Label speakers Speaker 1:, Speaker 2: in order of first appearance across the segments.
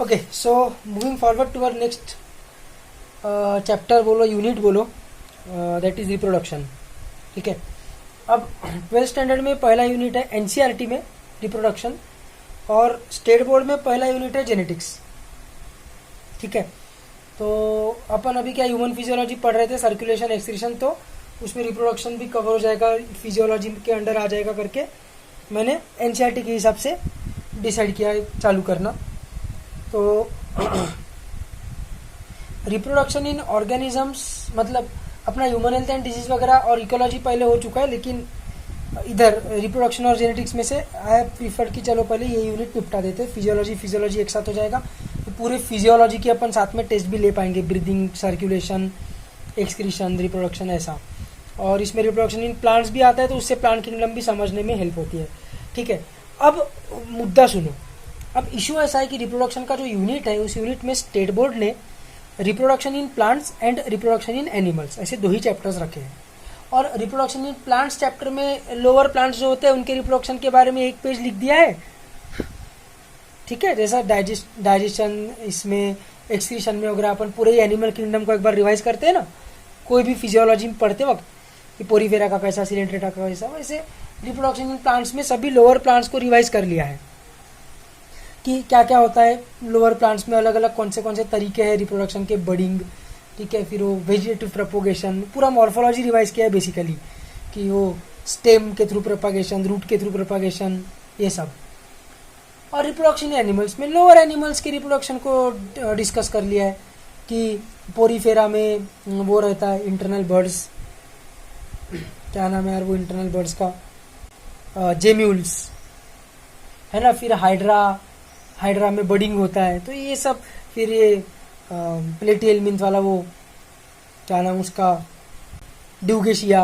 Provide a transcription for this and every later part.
Speaker 1: Okay, so moving forward to our next chapter बोलो, unit बोलो, that is reproduction. ठीक है, अब 12th स्टैंडर्ड में पहला यूनिट है एनसीईआरटी में रिप्रोडक्शन, और स्टेट बोर्ड में पहला यूनिट है जेनेटिक्स। ठीक है, तो अपन अभी क्या ह्यूमन फिजियोलॉजी पढ़ रहे थे, सर्कुलेशन एक्सक्रीशन, तो उसमें रिप्रोडक्शन भी कवर हो जाएगा, फिजियोलॉजी के अंडर आ जाएगा करके मैंने एनसीईआरटी के हिसाब से डिसाइड किया है चालू करना। तो रिप्रोडक्शन इन ऑर्गेनिजम्स मतलब अपना ह्यूमन हेल्थ एंड डिजीज वगैरह और इकोलॉजी पहले हो चुका है, लेकिन इधर रिप्रोडक्शन और जेनेटिक्स में से आई प्रीफर्ड कि चलो पहले ये यूनिट निपटा देते, फिजियोलॉजी एक साथ हो जाएगा, तो पूरे फिजियोलॉजी की अपन साथ में टेस्ट भी ले पाएंगे, ब्रीदिंग, सर्कुलेशन, एक्सक्रीशन, रिप्रोडक्शन, ऐसा। और इसमें रिप्रोडक्शन इन प्लांट्स भी आता है, तो उससे प्लांट किंगडम भी समझने में हेल्प होती है। ठीक है, अब मुद्दा सुनो। अब इशू ऐसा है कि रिप्रोडक्शन का जो यूनिट है, उस यूनिट में स्टेट बोर्ड ने reproduction in plants and reproduction in animals ऐसे 2 ही चैप्टर्स रखे हैं। और रिप्रोडक्शन इन प्लांट्स चैप्टर में लोअर प्लांट्स जो होते हैं उनके रिप्रोडक्शन के बारे में 1 पेज लिख दिया है। ठीक है, जैसा डाइजेशन, इसमें एक्सक्रीशन में वगैरह अपन पूरे एनिमल किंगडम को एक बार रिवाइज करते हैं ना, कोई भी फिजियोलॉजी में पढ़ते वक्त कि पोरीफेरा का कैसा, सिलेंट्रेटा का कैसा, वैसे रिप्रोडक्शन इन प्लांट्स में सभी लोअर प्लांट्स को रिवाइज कर लिया है कि क्या क्या होता है लोअर प्लांट्स में, अलग अलग कौन से तरीके हैं रिप्रोडक्शन के, बडिंग, ठीक है, फिर वो वेजिटेटिव प्रोपोगेशन, पूरा मॉर्फोलॉजी रिवाइज किया है बेसिकली, कि वो स्टेम के थ्रू प्रोपागेशन, रूट के थ्रू प्रोपागेशन, ये सब। और रिप्रोडक्शन एनिमल्स में लोअर एनिमल्स के रिप्रोडक्शन को डिस्कस कर लिया है कि पोरीफेरा में वो रहता है इंटरनल बर्ड्स, क्या नाम है यार वो इंटरनल बर्ड्स का, जेम्यूल्स है ना, फिर हाइड्रा में बडिंग होता है, तो ये सब, फिर ये प्लेटिहेल्मिन्थ वाला वो क्या नाम उसका, ड्यूगेशिया,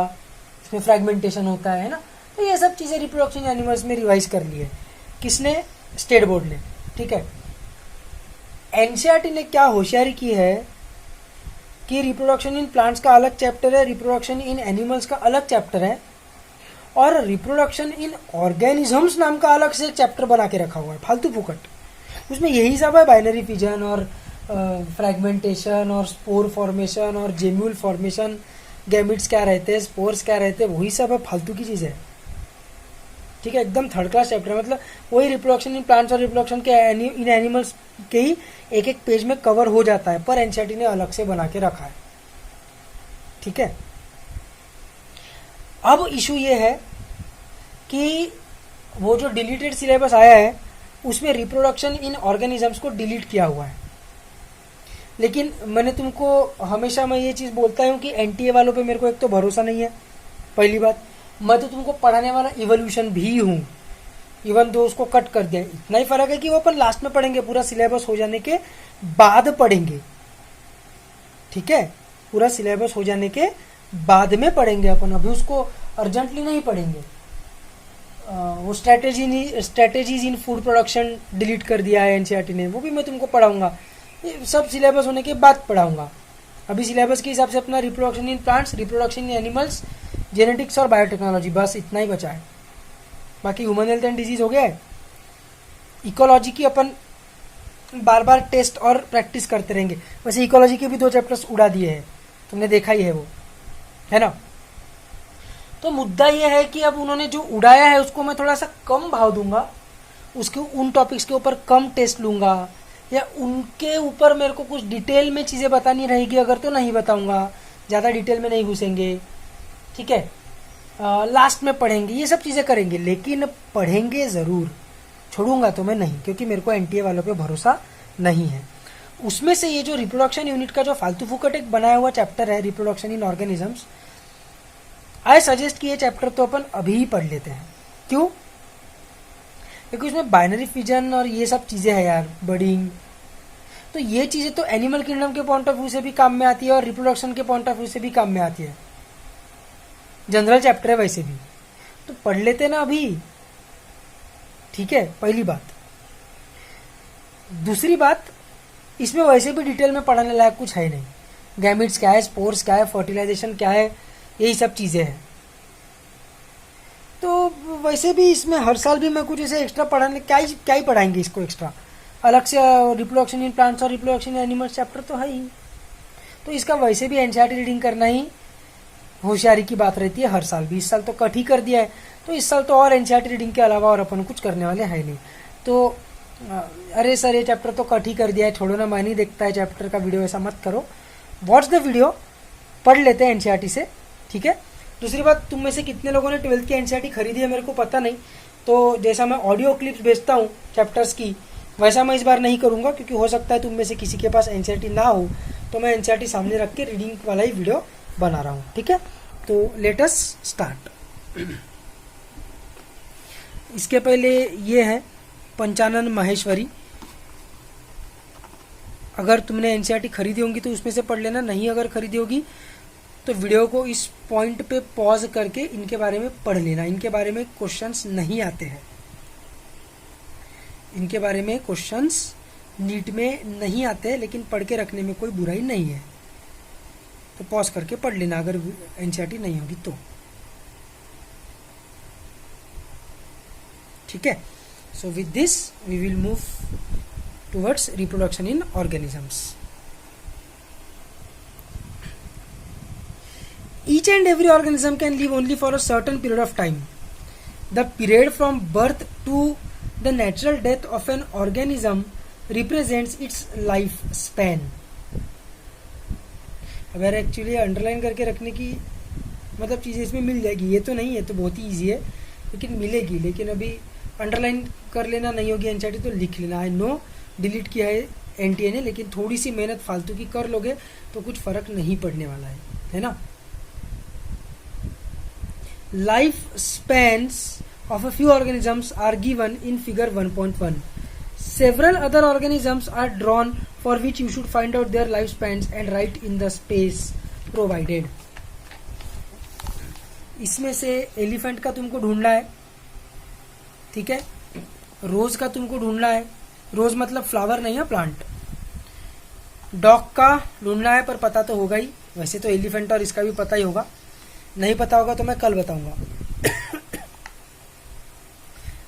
Speaker 1: इसमें फ्रैगमेंटेशन होता है ना, तो ये सब चीज़ें रिप्रोडक्शन एनिमल्स में रिवाइज कर ली है। किसने? स्टेट बोर्ड ने। ठीक है, एनसीईआरटी ने क्या होशियारी की है कि रिप्रोडक्शन इन प्लांट्स का अलग चैप्टर है, रिप्रोडक्शन इन एनिमल्स का अलग चैप्टर है, और रिप्रोडक्शन इन ऑर्गेनिजम्स नाम का अलग से चैप्टर बना के रखा हुआ है, फालतू फुकट। उसमें यही सब है, बाइनरी फिजन और फ्रैगमेंटेशन और स्पोर फॉर्मेशन और जेम्यूल फॉर्मेशन, गैमिट्स क्या रहते हैं, स्पोर्स क्या रहते हैं, वही सब है, फालतू की चीज़ है। ठीक है, एकदम थर्ड क्लास चैप्टर है, मतलब वही रिप्रोडक्शन इन प्लांट्स और रिप्रोडक्शन के इन एनिमल्स के ही 1 पेज में कवर हो जाता है, पर एनसीईआरटी ने अलग से बना के रखा है। ठीक है, अब इशू ये है कि वो जो डिलीटेड सिलेबस आया है उसमें रिप्रोडक्शन इन ऑर्गेनिजम्स को डिलीट किया हुआ है। लेकिन मैंने तुमको हमेशा मैं ये चीज़ बोलता हूँ कि एनटीए वालों पे मेरे को एक तो भरोसा नहीं है, पहली बात। मैं तो तुमको पढ़ाने वाला इवोल्यूशन भी हूँ, इवन दो उसको कट कर दिया, इतना ही फर्क है कि वो अपन लास्ट में पढ़ेंगे, पूरा सिलेबस हो जाने के बाद पढ़ेंगे। ठीक है, पूरा सिलेबस हो जाने के बाद में पढ़ेंगे अपन, अभी उसको अर्जेंटली नहीं पढ़ेंगे। वो स्ट्रेटेजीज इन फूड प्रोडक्शन डिलीट कर दिया है एनसीईआरटी ने, वो भी मैं तुमको पढ़ाऊंगा, ये सब सिलेबस होने के बाद पढ़ाऊंगा। अभी सिलेबस के हिसाब से अपना reproduction in plants, reproduction in animals, genetics और बायोटेक्नोलॉजी, बस इतना ही बचा है। बाकी ह्यूमन हेल्थ एंड डिजीज हो गया है। इकोलॉजी की अपन बार बार टेस्ट और प्रैक्टिस करते रहेंगे, वैसे इकोलॉजी के भी 2 चैप्टर्स उड़ा दिए हैं, तुमने देखा ही है वो, है ना। तो मुद्दा ये है कि अब उन्होंने जो उड़ाया है उसको मैं थोड़ा सा कम भाव दूंगा, उसके उन टॉपिक्स के ऊपर कम टेस्ट लूंगा, या उनके ऊपर मेरे को कुछ डिटेल में चीज़ें बतानी रहेगी अगर तो नहीं बताऊंगा, ज़्यादा डिटेल में नहीं घुसेंगे। ठीक है, लास्ट में पढ़ेंगे, ये सब चीज़ें करेंगे, लेकिन पढ़ेंगे ज़रूर, छोड़ूंगा तो मैं नहीं, क्योंकि मेरे को एनटीए वालों पे भरोसा नहीं है। उसमें से ये जो रिप्रोडक्शन यूनिट का जो फालतू फुकट एक बनाया हुआ चैप्टर है, reproduction in organisms, I suggest कि ये चैप्टर तो अपन अभी ही पढ़ लेते हैं। क्यों? क्योंकि उसमें बाइनरी फिजन और ये सब चीज़ें हैं यार, बडिंग, तो ये चीज़ें तो एनिमल किंगडम के पॉइंट ऑफ व्यू से भी काम में आती है और रिप्रोडक्शन के पॉइंट ऑफ व्यू से भी काम में आती है, जनरल चैप्टर है वैसे भी, तो पढ़ लेते ना अभी। ठीक है, पहली बात। दूसरी बात, इसमें वैसे भी डिटेल में पढ़ाने लायक कुछ है नहीं, गैमिट्स क्या है, स्पोर्स क्या है, फर्टिलाइजेशन क्या है, यही सब चीज़ें हैं। तो वैसे भी इसमें हर साल भी मैं कुछ ऐसे एक्स्ट्रा पढ़ाने, क्या ही पढ़ाएंगे इसको एक्स्ट्रा, अलग से रिप्रोडक्शन इन प्लांट्स और रिप्रोडक्शन इन एनिमल्स चैप्टर तो है ही। तो इसका वैसे भी एनसीईआरटी रीडिंग करना ही होशियारी की बात रहती है हर साल भी। इस साल तो कट ही कर दिया है, तो इस साल तो और एनसीईआरटी रीडिंग के अलावा और अपन कुछ करने वाले हैं नहीं। तो अरे सर ये चैप्टर तो कट ही कर दिया है, छोड़ो ना, मैं नहीं देखता है चैप्टर का वीडियो, ऐसा मत करो। वॉच द वीडियो, पढ़ लेते हैं एनसीईआरटी से, ठीक है। दूसरी बात, तुम में से कितने लोगों ने 12th की एनसीईआरटी खरीदी है मेरे को पता नहीं, तो जैसा मैं ऑडियो क्लिप्स भेजता हूँ चैप्टर्स की, वैसा मैं इस बार नहीं करूँगा, क्योंकि हो सकता है तुम में से किसी के पास एनसीईआरटी ना हो, तो मैं एनसीईआरटी सामने रख के रीडिंग वाला ही वीडियो बना रहा हूँ, ठीक है। तो लेट अस स्टार्ट। इसके पहले ये है पंचानन माहेश्वरी। अगर तुमने एनसीईआरटी खरीदी होंगी तो उसमें से पढ़ लेना, नहीं अगर खरीदी होगी तो वीडियो को इस पॉइंट पे पॉज करके इनके बारे में पढ़ लेना। इनके बारे में क्वेश्चंस नहीं आते हैं, इनके बारे में क्वेश्चंस नीट में नहीं आते हैं, लेकिन पढ़ के रखने में कोई बुराई नहीं है। तो पॉज करके पढ़ लेना अगर एनसीईआरटी नहीं होगी तो, ठीक है। So with this we will move towards reproduction in organisms. Each and every organism can live only for a certain period of time. The period from birth to the natural death of an organism represents its life span. अगर actually underline करके रखने की मतलब चीज़ें इसमें मिल जाएगी, ये तो नहीं है, तो बहुत ही ईजी है, लेकिन मिलेगी। लेकिन अभी अंडरलाइन कर लेना नहीं होगी एनसीईआरटी तो लिख लेना। आई नो डिलीट किया है एनटीए ने, लेकिन थोड़ी सी मेहनत फालतू की कर लोगे तो कुछ फर्क नहीं पड़ने वाला है ना। Life spans of a few organisms are given in figure 1.1. Several other organisms are drawn for which you should find out their lifespans and write in the space provided. इसमें से एलिफेंट का तुमको ढूंढना है, ठीक है। रोज का तुमको ढूंढना है, रोज मतलब फ्लावर नहीं है, प्लांट। डॉग का ढूंढना है, पर पता तो होगा ही, वैसे तो एलिफेंट और इसका भी पता ही होगा, नहीं पता होगा तो मैं कल बताऊंगा।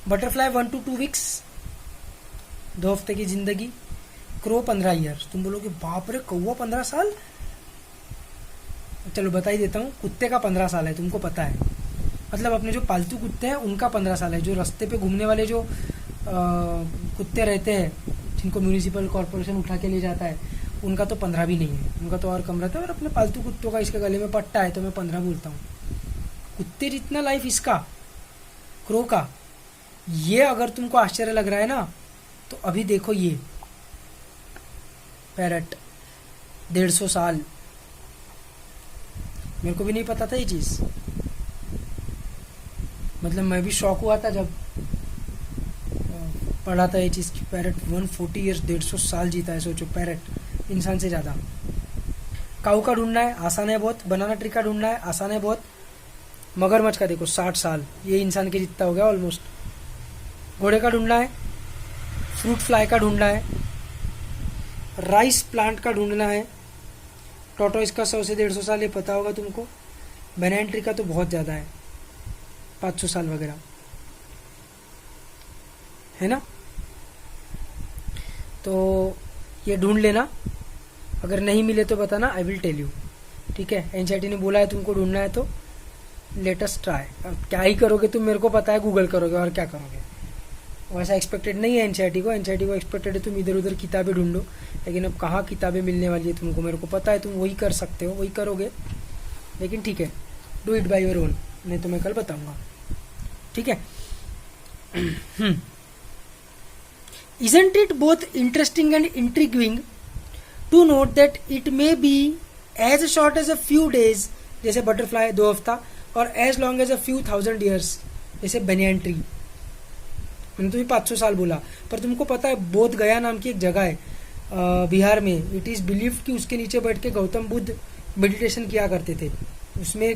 Speaker 1: बटरफ्लाई 1 to 2 वीक्स, 2 हफ्ते की जिंदगी। Crow 15 years. तुम बोलोगे बाप रे कौवा 15 साल, चलो बता ही देता हूँ। कुत्ते का 15 साल है, तुमको पता है, मतलब अपने जो पालतू कुत्ते हैं उनका 15 साल है। जो रास्ते पे घूमने वाले जो कुत्ते रहते हैं, जिनको म्यूनिसिपल कॉर्पोरेशन उठा के ले जाता है, उनका तो 15 भी नहीं है, उनका तो और कम रहता है। और अपने पालतू कुत्तों का इसके गले में पट्टा है तो मैं 15 बोलता हूँ। कुत्ते जितना लाइफ इसका, क्रो का। ये अगर तुमको आश्चर्य लग रहा है ना, तो अभी देखो ये पैरट 150 साल। मेरे को भी नहीं पता था ये चीज, मतलब मैं भी शॉक हुआ था जब पढ़ा था ये चीज की पैरट 140 ईयर्स, 150 साल जीता है। सोचो, पैरट इंसान से ज्यादा। काऊ का ढूंढना है, आसान है बहुत। बनाना ट्री का ढूंढना है, आसान है बहुत। मगरमच्छ का देखो 60 साल, ये इंसान के जितना हो गया ऑलमोस्ट। घोड़े का ढूंढना है, फ्रूट फ्लाई का ढूंढना है, राइस प्लांट का ढूंढना है। टॉर्टोइस का 100 से 150 साल, ये पता होगा तुमको। बनाना ट्री का तो बहुत ज़्यादा है, 500 साल वगैरह, है ना। तो ये ढूंढ लेना, अगर नहीं मिले तो बताना, आई विल टेल यू, ठीक है। एनसीईआरटी ने बोला है तुमको ढूंढना है तो लेट अस ट्राई। अब क्या ही करोगे तुम, मेरे को पता है, गूगल करोगे और क्या करोगे। वैसा एक्सपेक्टेड नहीं है एनसीईआरटी को। एनसीईआरटी को एक्सपेक्टेड है तुम इधर उधर किताबें ढूंढो, लेकिन अब कहाँ किताबें मिलने वाली है तुमको, मेरे को पता है तुम वही कर सकते हो, वही करोगे। लेकिन ठीक है, do it by your own, नहीं तो मैं कल बताऊंगा, ठीक है। Isn't it both interesting and intriguing to note that it may be as short as a few days, जैसे बटरफ्लाई 2 हफ्ता, और as long as a few thousand years, जैसे बनियान ट्री। मैंने तो भी 500 साल बोला, पर तुमको पता है बोध गया नाम की एक जगह है बिहार में। इट इज़ बिलीव कि उसके नीचे बैठ के गौतम बुद्ध मेडिटेशन किया करते थे। उसमें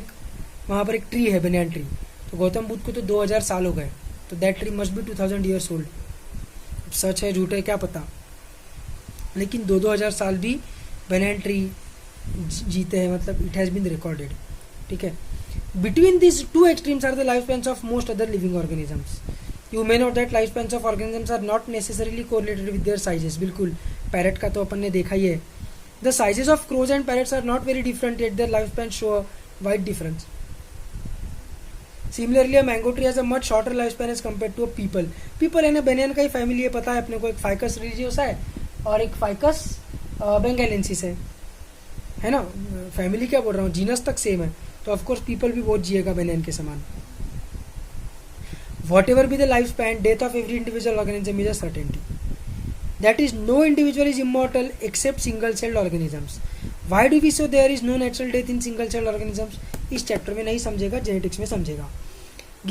Speaker 1: वहाँ पर एक ट्री है, बनियान ट्री। तो गौतम बुद्ध को तो 2000 साल हो गए, तो that tree must be 2000 years old. सच है झूठ है क्या पता, लेकिन 2-2000 साल भी बनाना ट्री जीते हैं, मतलब इट हैज बीन रिकॉर्डेड, ठीक है। Between this 2 extremes are the life spans of most other living organisms. You may note that life spans of organisms are not necessarily correlated with their sizes. बिल्कुल, parrot का तो अपन ने देखा ही है. The sizes of crows and parrots are not very different yet their life span show a wide difference. Similarly a mango tree has a much shorter life span as compare to a peepal. पीपल है ना banyan का ही family है, पता है अपने को. एक फाइकस रिलीजियोसा है और एक फाइकस बेंगालेंसिस है ना. फैमिली क्या बोल रहा हूँ, जीनस तक सेम है, तो ऑफकोर्स पीपल भी बहुत जिएगा बेनियन के समान. Whatever be the lifespan, death of every individual organism is a certainty. That is, no individual is immortal except single-celled organisms. Why do we say there is no natural death in single-celled organisms? इस chapter में नहीं समझेगा, genetics में समझेगा.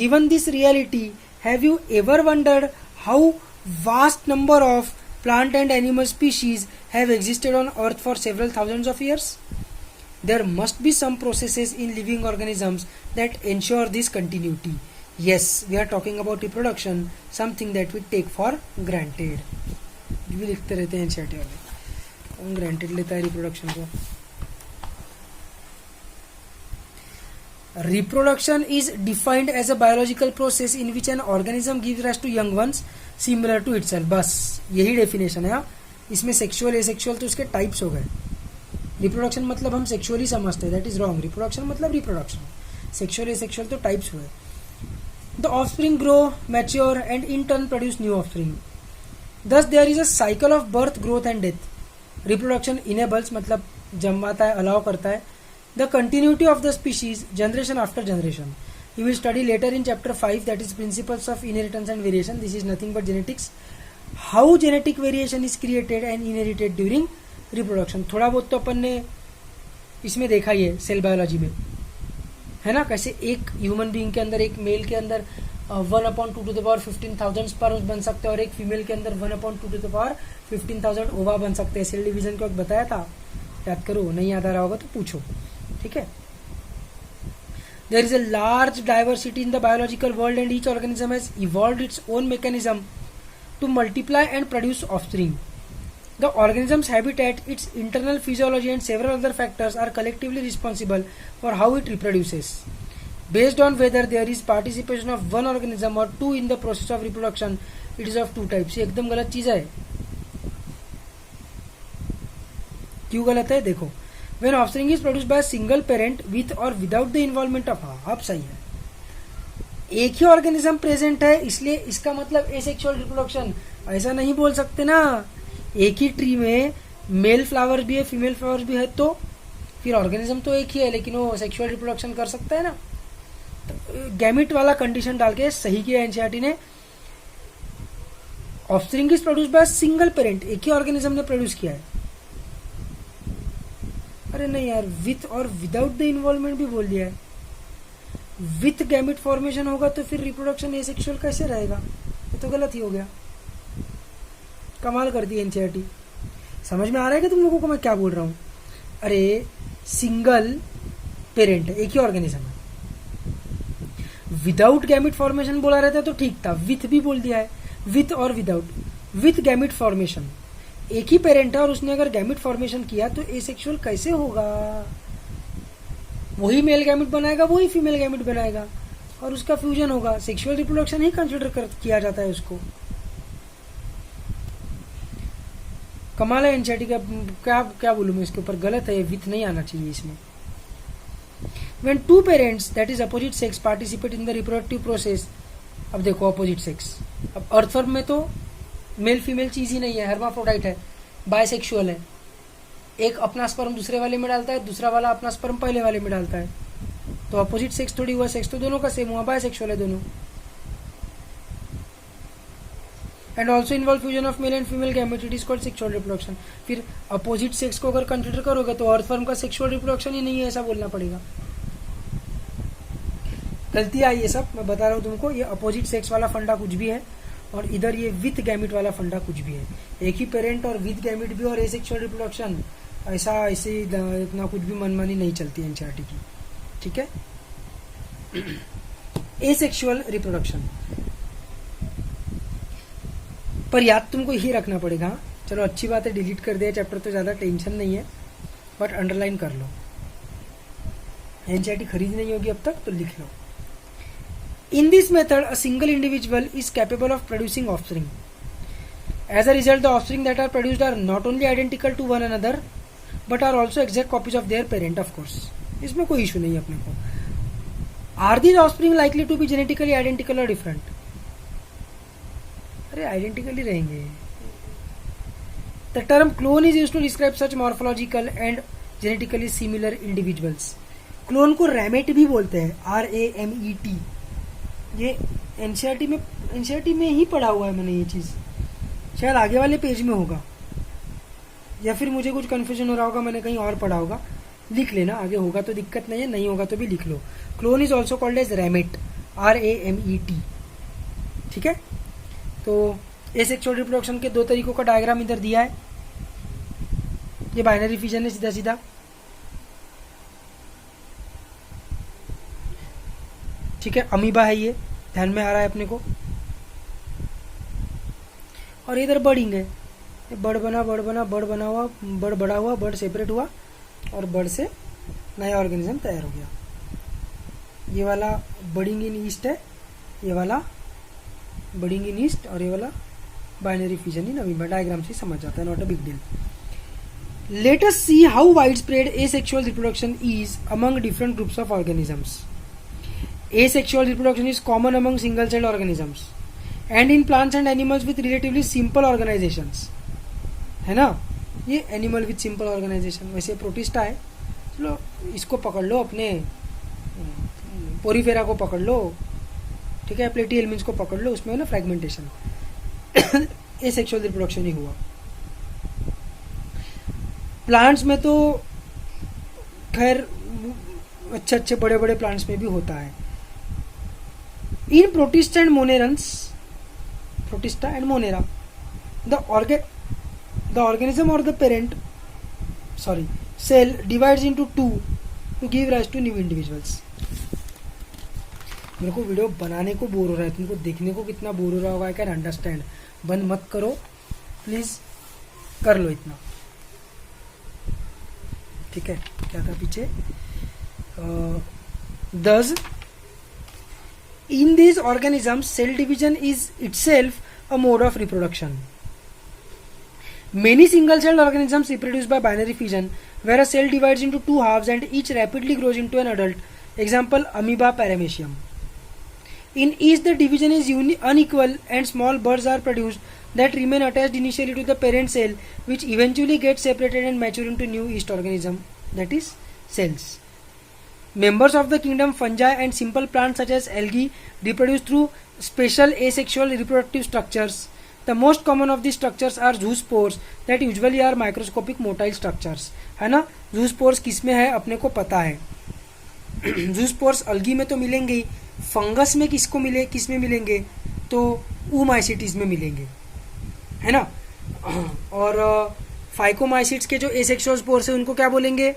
Speaker 1: Given this reality, have you ever wondered how vast number of plant and animal species have existed on Earth for several thousands of years? There must be some processes in living organisms that ensure this continuity. Yes, we are talking about reproduction, something that we take for granted. भी लिखते रहते हैं NCERT वाले, कौन granted लेता है reproduction को. Reproduction is defined as a biological process in which an organism gives rise to young ones similar to itself. बस यही डेफिनेशन है. इसमें सेक्सुअल एसेक्सुअल तो उसके टाइप्स हो गए. रिप्रोडक्शन मतलब हम सेक्सुअली समझते हैं, दैट इज रॉन्ग. रिप्रोडक्शन मतलब रिप्रोडक्शन, सेक्सुअल एसेक्सुअल तो टाइप्स हुए. The offspring grow, mature, and in turn produce new offspring. Thus, there is a cycle of birth, growth, and death. Reproduction enables मतलब जन्माता है, allow करता है the continuity of the species, generation after generation. You will study later in chapter 5, that is principles of inheritance and variation. This is nothing but genetics. How genetic variation is created and inherited during reproduction. थोड़ा बहुत तो अपन ने इसमें देखा ही है cell biology में, है ना. कैसे एक ह्यूमन बीइंग के अंदर, एक मेल के अंदर 1/2 स्पर्म्स बन सकते हैं और एक फीमेल के अंदर 1/2 ओवा बन सकते हैं. सेल डिवीजन को बताया था, याद करो. नहीं याद आ रहा होगा तो पूछो, ठीक है. There is a large diversity in the biological world and each organism has evolved its own mechanism to multiply and produce offspring. The organism's habitat, its internal physiology and several other factors are collectively responsible for how it reproduces. Based on whether there is participation of one organism or two in the process of reproduction, it is of two types. ये एकदम गलत चीज है. क्यों गलत है देखो. When offspring is produced by a single parent with or without the involvement of, हाँ अब सही है. एक ही ऑर्गेनिज्म प्रेजेंट है इसलिए इसका मतलब एसेक्सुअल रिप्रोडक्शन, ऐसा नहीं बोल सकते ना. एक ही ट्री में मेल फ्लावर भी है, फीमेल फ्लावर भी है, तो फिर ऑर्गेनिज्म तो एक ही है, लेकिन वो सेक्सुअल रिप्रोडक्शन कर सकता है ना. तो गैमिट वाला कंडीशन डाल के सही किया एनसीईआरटी ने. Offspring is produce by single parent, एक ही ऑर्गेनिज्म ने प्रोड्यूस किया है. अरे नहीं यार, विथ और विदाउट द इन्वॉल्वमेंट भी बोल दिया है. विथ गैमिट फॉर्मेशन होगा तो फिर रिप्रोडक्शन एसेक्सुअल कैसे रहेगा, ये तो गलत ही हो गया. कमाल कर दी एनसीईआरटी. समझ में आ रहा है कि तुम लोगों को मैं क्या बोल रहा हूं. अरे सिंगल पेरेंट है, एक ही ऑर्गेनिज्म है. विदाउट गैमिट फॉर्मेशन बोला रहता तो ठीक था, विथ भी बोल दिया है. विथ और विदाउट, विथ गैमिट फॉर्मेशन. एक ही पेरेंट है और उसने अगर गैमिट फॉर्मेशन किया तो एसेक्सुअल कैसे होगा. वही मेल गैमिट बनाएगा, वही फीमेल गैमिट बनाएगा और उसका फ्यूजन होगा. सेक्सुअल रिप्रोडक्शन ही कंसिडर किया जाता है उसको. कमाल है एनसीईआरटी का. क्या क्या बोलूं मैं इसके ऊपर, गलत है. विथ नहीं आना चाहिए इसमें. When two parents, that is opposite sex, participate in the reproductive process. अब देखो अपोजिट सेक्स, अब अर्थवर्म में तो मेल फीमेल चीज ही नहीं है, हर्माफ्रोडाइट है, बायसेक्सुअल है. एक अपना स्पर्म दूसरे वाले में डालता है, दूसरा वाला अपना स्पर्म पहले वाले में डालता है. तो अपोजिट सेक्स थोड़ी हुआ, सेक्स तो दोनों का सेम हुआ, बायसेक्सुअल है दोनों. And also involve fusion of male and female gamete, it is called sexual reproduction. फिर अपोजिट सेक्स को अगर कंसिडर करोगे तो अर्थवर्म का सेक्सुअल रिप्रोडक्शन ही नहीं है, ऐसा बोलना पड़ेगा. गलती आई ये सब, मैं बता रहा हूँ तुमको. ये अपोजिट सेक्स वाला फंडा कुछ भी है और इधर ये विथ गैमिट वाला फंडा कुछ भी है. एक ही पेरेंट और विथ गैमिट भी और एसेक्सुअल रिप्रोडक्शन, ऐसे इतना कुछ भी मनमानी नहीं चलती एनसीईआरटी की, ठीक है. एसेक्सुअल रिप्रोडक्शन पर याद तुमको यही रखना पड़ेगा. चलो अच्छी बात है, डिलीट कर दिया चैप्टर तो ज्यादा टेंशन नहीं है, बट अंडरलाइन कर लो. एनसीईआरटी खरीद नहीं होगी अब तक तो लिख लो. In this method, a single individual is capable of producing offspring. As a result, the offspring that are produced are not only identical to one another, but are also exact copies of their parent, of course. इसमें कोई issue नहीं है अपने को. Are these offspring likely to be genetically identical or different? अरे identically रहेंगे. The term clone is used to describe such morphological and genetically similar individuals. Clone को रैमेट भी बोलते हैं, RAMET. ये एनसीईआरटी में ही पढ़ा हुआ है मैंने ये चीज़, शायद आगे वाले पेज में होगा, या फिर मुझे कुछ कन्फ्यूजन हो रहा होगा, मैंने कहीं और पढ़ा होगा. लिख लेना, आगे होगा तो दिक्कत नहीं है, नहीं होगा तो भी लिख लो. Clone is also called as ramet, RAMET. ठीक है. तो एसेक्सुअल रिप्रोडक्शन के दो तरीकों का डायग्राम इधर दिया है. ये बाइनरी फिजन है सीधा सीधा. ठीक है. अमीबा है ये, ध्यान में आ रहा है अपने को. और इधर बर्डिंग है. बर्ड बना हुआ, बर्ड बड़ा हुआ, बर्ड सेपरेट हुआ, और बर्ड से नया ऑर्गेनिज्म तैयार हो गया. ये वाला बर्डिंग इन ईस्ट है, ये वाला बर्डिंग इन ईस्ट, और ये वाला binary fission in amoeba. Diagram से समझ जाता है, not a big deal. Late us see how wide spread asexual reproduction is among different groups of organisms. Asexual reproduction is common among single-celled organisms and in plants and animals with relatively simple organizations. है ना, ये animal with simple organisation. वैसे protista है, चलो इसको पकड़ लो, अपने Porifera को पकड़ लो, ठीक है, प्लेटिहेल्मिन्थ्स को पकड़ लो, उसमें है ना फ्रेगमेंटेशन. एसेक्सुअल रिप्रोडक्शन ही हुआ. प्लांट्स में तो खैर अच्छे बड़े बड़े प्लांट्स में भी होता है. In Protista and Monerans, Protista and Monera, the organism or the parent, cell divides into two to give rise to new individuals. मेरे को वीडियो बनाने को बोर हो रहा है, तुमको देखने को कितना बोर हो रहा होगा. I can understand. बंद मत करो प्लीज, कर लो इतना. ठीक है. क्या था पीछे? Thus, in these organisms, cell division is itself a mode of reproduction. Many single-celled organisms reproduce by binary fission, where a cell divides into two halves and each rapidly grows into an adult. Example: Amoeba, Paramecium. In each, the division is unequal, and small buds are produced that remain attached initially to the parent cell, which eventually gets separated and mature into new yeast organism, that is, cells. Members of the kingdom fungi and simple plants such as algae reproduce through special asexual reproductive structures. The most common of these structures are zoospores that usually are microscopic motile structures. है ना, zoospores किस में है अपने को पता है. zoospores algae में तो मिलेंगे ही, फंगस में किस में मिलेंगे, तो oomacetes में मिलेंगे, है ना. और फाइकोमाइसिट्स के जो एसेक्सुअल स्पोर्स है उनको क्या बोलेंगे?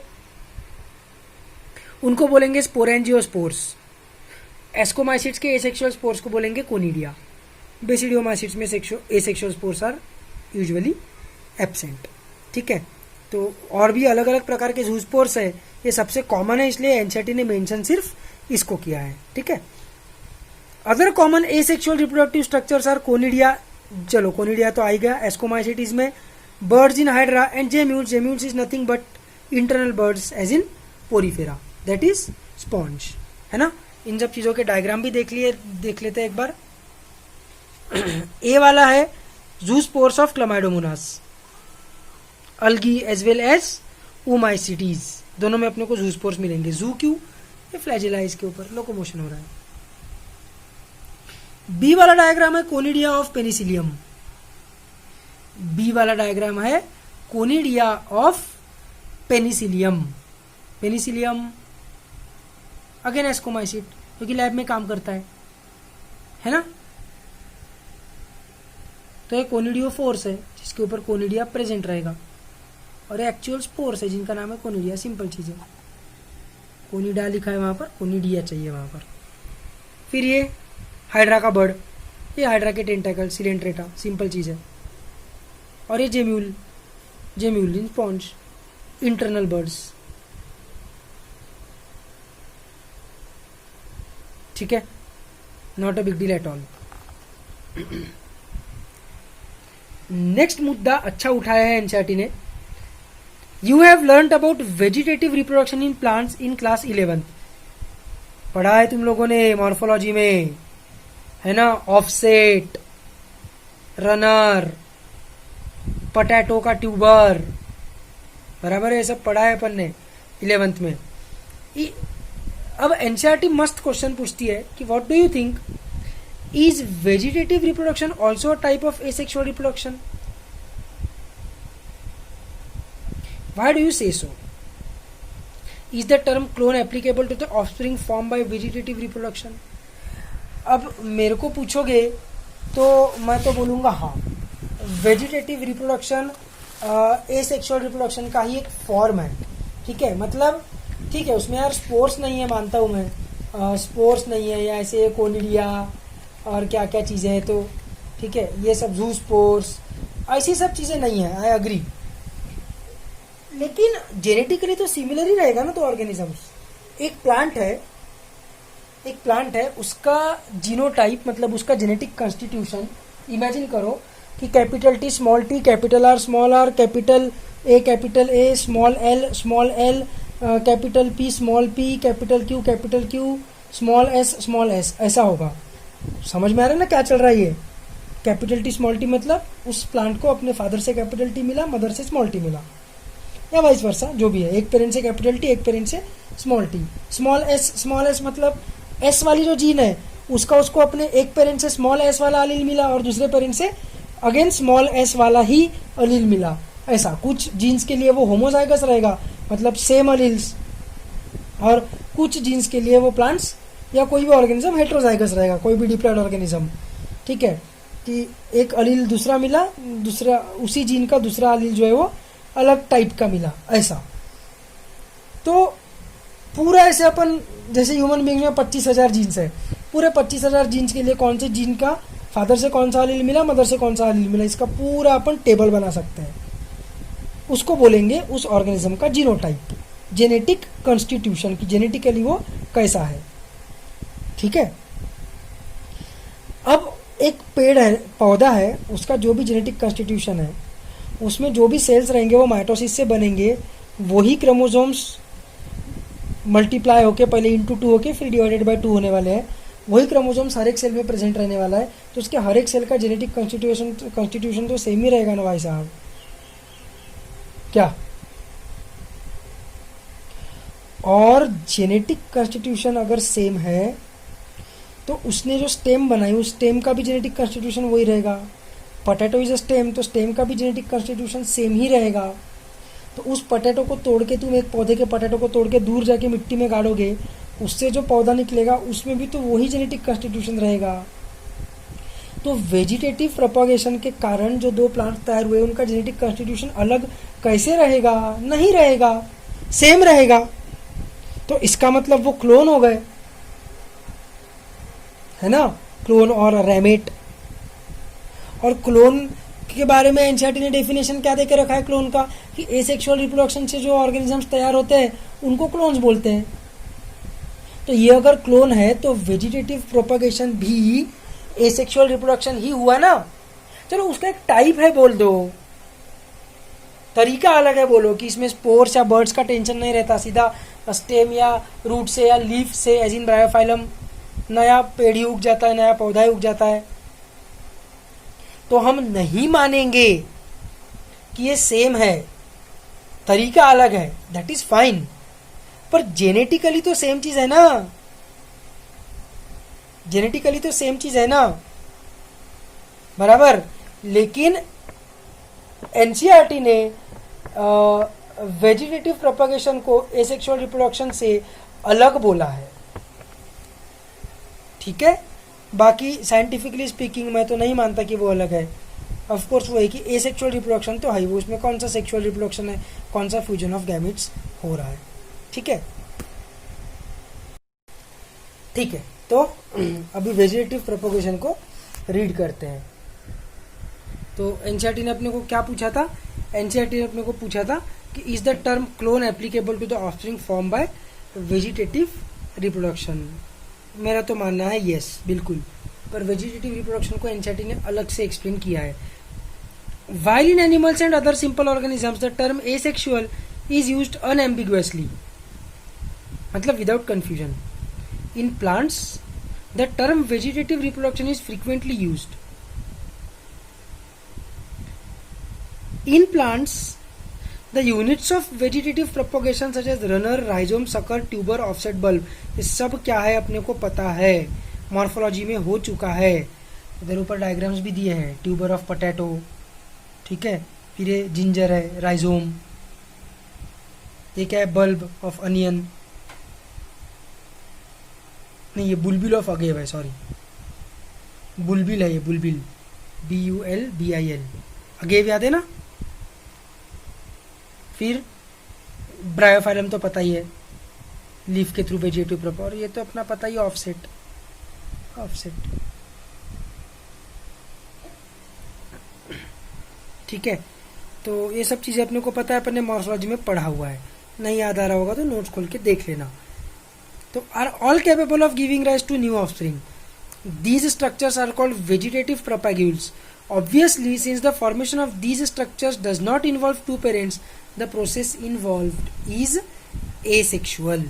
Speaker 1: उनको बोलेंगे स्पोरेंजियोस्पोर्स. एस्कोमाइसिट्स के एसेक्सुअल स्पोर्स को बोलेंगे कोनिडिया. बेसिडियोमाइसिट्स में asexual spores are usually absent. ठीक है. तो और भी अलग अलग प्रकार के जूस्पोर्स है, ये सबसे कॉमन है, इसलिए एनसीईआरटी ने मेंशन सिर्फ इसको किया है. ठीक है. Other common asexual reproductive structures are conidia. चलो कोनिडिया तो आ ही गया. एस्कोमाइसिटीज में buds in hydra and gemmules. Gemmules is nothing but internal buds as in porifera, that is sponge. है ना. इन सब चीजों के डायग्राम भी देख लेते हैं एक बार. ए वाला है zoospores of chlamydomonas, algae as well as oomycetes. दोनों में अपने को जूस्पोर्स मिलेंगे. जू क्यों? ये फ्लैजिला इसके ऊपर लोकोमोशन हो रहा है. बी वाला डायग्राम है कोनिडिया ऑफ पेनिसिलियम. बी वाला डायग्राम है conidia of Penicillium. Penicillium again ascomycete, क्योंकि लैब में काम करता है ना. तो ये कोनिडियोफोर्स है जिसके ऊपर कोनिडिया प्रेजेंट रहेगा, और ये एक्चुअल स्पोर्स है जिनका नाम है कोनिडिया. सिंपल चीज है. कोनिडा लिखा है वहां पर, कोनिडिया चाहिए वहां पर. फिर ये हाइड्रा का बर्ड, ये हाइड्रा के टेंटाकल सिलेंट्रेटा, सिंपल चीज है. और ये जेम्यूल, जेम्यूल इन स्पॉन्ज, इंटरनल बर्ड्स. ठीक है. Not a big deal at all. Next मुद्दा अच्छा उठाया है एनसीईआरटी ने। You have learn about vegetative reproduction in plants in class 11th। पढ़ा है तुम लोगों ने मॉर्फोलॉजी में, है ना, ऑफसेट, रनर, पोटैटो का ट्यूबर, बराबर है, सब पढ़ा है अपन ने 11th में। अब एनसीईआरटी मस्त क्वेश्चन पूछती है कि what do you think, is vegetative reproduction also a type of asexual reproduction? Why do you say so? Is the term clone applicable to the offspring form by vegetative reproduction? अब मेरे को पूछोगे तो मैं तो बोलूंगा हाँ, वेजिटेटिव रिप्रोडक्शन एसेक्सुअल रिप्रोडक्शन का ही एक फॉर्म है। ठीक है, मतलब ठीक है, उसमें यार स्पोर्स नहीं है, मानता हूं मैं, स्पोर्स नहीं है, या ऐसे कोनिडिया और क्या क्या चीजें हैं, तो ठीक है, ये सब जू स्पोर्स, ऐसी सब चीजें नहीं है, आई अग्री। लेकिन जेनेटिकली तो सिमिलर ही रहेगा ना। तो ऑर्गेनिजम्स, एक प्लांट है, उसका जीनोटाइप मतलब उसका जेनेटिक कॉन्स्टिट्यूशन इमेजिन करो कि capital T small T, capital R small R, capital A small L, capital P small P, capital Q small S, ऐसा होगा। समझ में आ रहा है ना क्या चल रहा है ये? कैपिटल टी स्मॉल टी मतलब उस प्लांट को अपने फादर से कैपिटल टी मिला, मदर से स्मॉल टी मिला, या वाइस वर्सा, जो भी है, एक पेरेंट से कैपिटल टी, एक पेरेंट से स्मॉल टी। स्मॉल एस मतलब एस वाली जो जीन है उसको अपने एक पेरेंट से स्मॉल एस वाला अलील मिला और दूसरे पेरेंट से अगेन स्मॉल एस वाला ही अलील मिला। ऐसा कुछ जीन्स के लिए वो होमोजाइगस रहेगा, मतलब सेम अलील्स, और कुछ जीन्स के लिए वो प्लांट्स या कोई भी ऑर्गेनिज्म हेट्रोजाइगस रहेगा, कोई भी डिप्लॉयड ऑर्गेनिज्म। ठीक है, कि एक अलील दूसरा मिला, दूसरा उसी जीन का दूसरा अलील जो है वो अलग टाइप का मिला, ऐसा। तो पूरा ऐसे अपन जैसे ह्यूमन बीइंग में 25,000 जीन्स है, पूरे 25,000 जीन्स के लिए कौन से जीन का फादर से कौन सा अलील मिला, मदर से कौन सा अलील मिला, इसका पूरा अपन टेबल बना सकते हैं। उसको बोलेंगे उस ऑर्गेनिज्म का जीनोटाइप, जेनेटिक कॉन्स्टिट्यूशन की जेनेटिकली वो कैसा है। ठीक है, अब एक पेड़ है, पौधा है, उसका जो भी जेनेटिक कॉन्स्टिट्यूशन है, उसमें जो भी सेल्स रहेंगे वो माइटोसिस से बनेंगे, वही क्रोमोसोम्स मल्टीप्लाई होके पहले इंटू 2 होके फिर डिवाइडेड बाय 2 होने वाले हैं, वही क्रोमोसोम्स हर एक सेल में प्रेजेंट रहने वाला है। तो उसके हर एक सेल का जेनेटिक कॉन्स्टिट्यूशन तो सेम ही रहेगा ना भाई साहब, क्या? और जेनेटिक कॉन्स्टिट्यूशन अगर सेम है तो उसने जो स्टेम बनाई उस स्टेम का भी जेनेटिक कॉन्स्टिट्यूशन वही रहेगा। पोटैटो इज अ स्टेम, तो स्टेम का भी जेनेटिक कॉन्स्टिट्यूशन सेम ही रहेगा। तो उस पोटैटो को तोड़ के तुम एक पौधे के पोटैटो को तोड़ के दूर जाके मिट्टी में गाड़ोगे, उससे जो पौधा निकलेगा उसमें भी तो वही जेनेटिक कॉन्स्टिट्यूशन रहेगा। तो वेजिटेटिव प्रोपगेशन के कारण जो दो प्लांट तैयार हुए उनका जेनेटिक कॉन्स्टिट्यूशन अलग कैसे रहेगा? नहीं रहेगा, सेम रहेगा। तो इसका मतलब वो क्लोन हो गए, है ना, क्लोन और रैमेट। और क्लोन के बारे में एनसीईआरटी ने डेफिनेशन क्या देके रखा है क्लोन का, कि एसेक्सुअल रिप्रोडक्शन से जो ऑर्गेनिजम्स तैयार होते हैं उनको क्लोन्स बोलते हैं। तो ये अगर क्लोन है तो वेजिटेटिव प्रोपगेशन भी एसेक्सुअल रिप्रोडक्शन ही हुआ ना। चलो उसका एक टाइप है बोल दो, तरीका अलग है बोलो कि इसमें स्पोर्स या बर्ड्स का टेंशन नहीं रहता, सीधा स्टेम या रूट से या लीफ से एज इन ब्रायोफाइलम नया पेड़ ही उग जाता है, नया पौधा ही उग जाता है। तो हम नहीं मानेंगे कि ये सेम है, तरीका अलग है, दैट इज फाइन, पर जेनेटिकली तो सेम चीज है ना, जेनेटिकली तो सेम चीज है ना, बराबर। लेकिन एनसीईआरटी ने वेजिटेटिव प्रोपगेशन को एसेक्सुअल रिप्रोडक्शन से अलग बोला है, ठीक है। बाकी साइंटिफिकली स्पीकिंग मैं तो नहीं मानता कि वो अलग है। ऑफ कोर्स वो है कि एसेक्सुअल रिप्रोडक्शन तो है, वो उसमें कौन सा सेक्सुअल रिप्रोडक्शन है, कौन सा फ्यूजन ऑफ गैमेट्स हो रहा है, ठीक है। ठीक है, तो अभी वेजिटेटिव प्रोपगेशन को रीड करते हैं। तो एनसीईआरटी ने अपने को क्या पूछा था? एनसीईआरटी ने अपने को पूछा था कि is the term clone applicable to the offspring form by vegetative reproduction. मेरा तो मानना है यस, बिल्कुल। पर वेजिटेटिव रिप्रोडक्शन को एनसीईआरटी ने अलग से एक्सप्लेन किया है। While in animals and other simple organisms, the term asexual is used unambiguously, मतलब without confusion. In plants, the term vegetative reproduction is frequently used. In plants, the units of vegetative propagation such as runner, rhizome, sucker, tuber, offset bulb, ये सब क्या है अपने को पता है, morphology में हो चुका है। इधर ऊपर डायग्राम्स भी दिए हैं, ट्यूबर ऑफ पोटैटो, ठीक है, फिर ये जिंजर है, राइजोम, ये क्या है, बल्ब ऑफ अनियन, नहीं ये बुलबिल ऑफ अगेव है, सॉरी बुलबिल है, ये बुलबिल, BULBIL, अगेव याद है ना। फिर ब्रायोफाइलम तो पता ही है, लीफ के थ्रू वेजिटेटिव प्रोपर, और ये तो अपना पता ही, ऑफसेट, ठीक है। तो ये सब चीज़ें अपने को पता है, अपने मॉर्फोलॉजी में पढ़ा हुआ है, नहीं याद आ रहा होगा तो नोट्स खोल के देख लेना। तो are all capable of giving rise to new offspring, these structures are called vegetative propagules. Obviously, since the formation of these structures does not involve two parents, the process involved is asexual.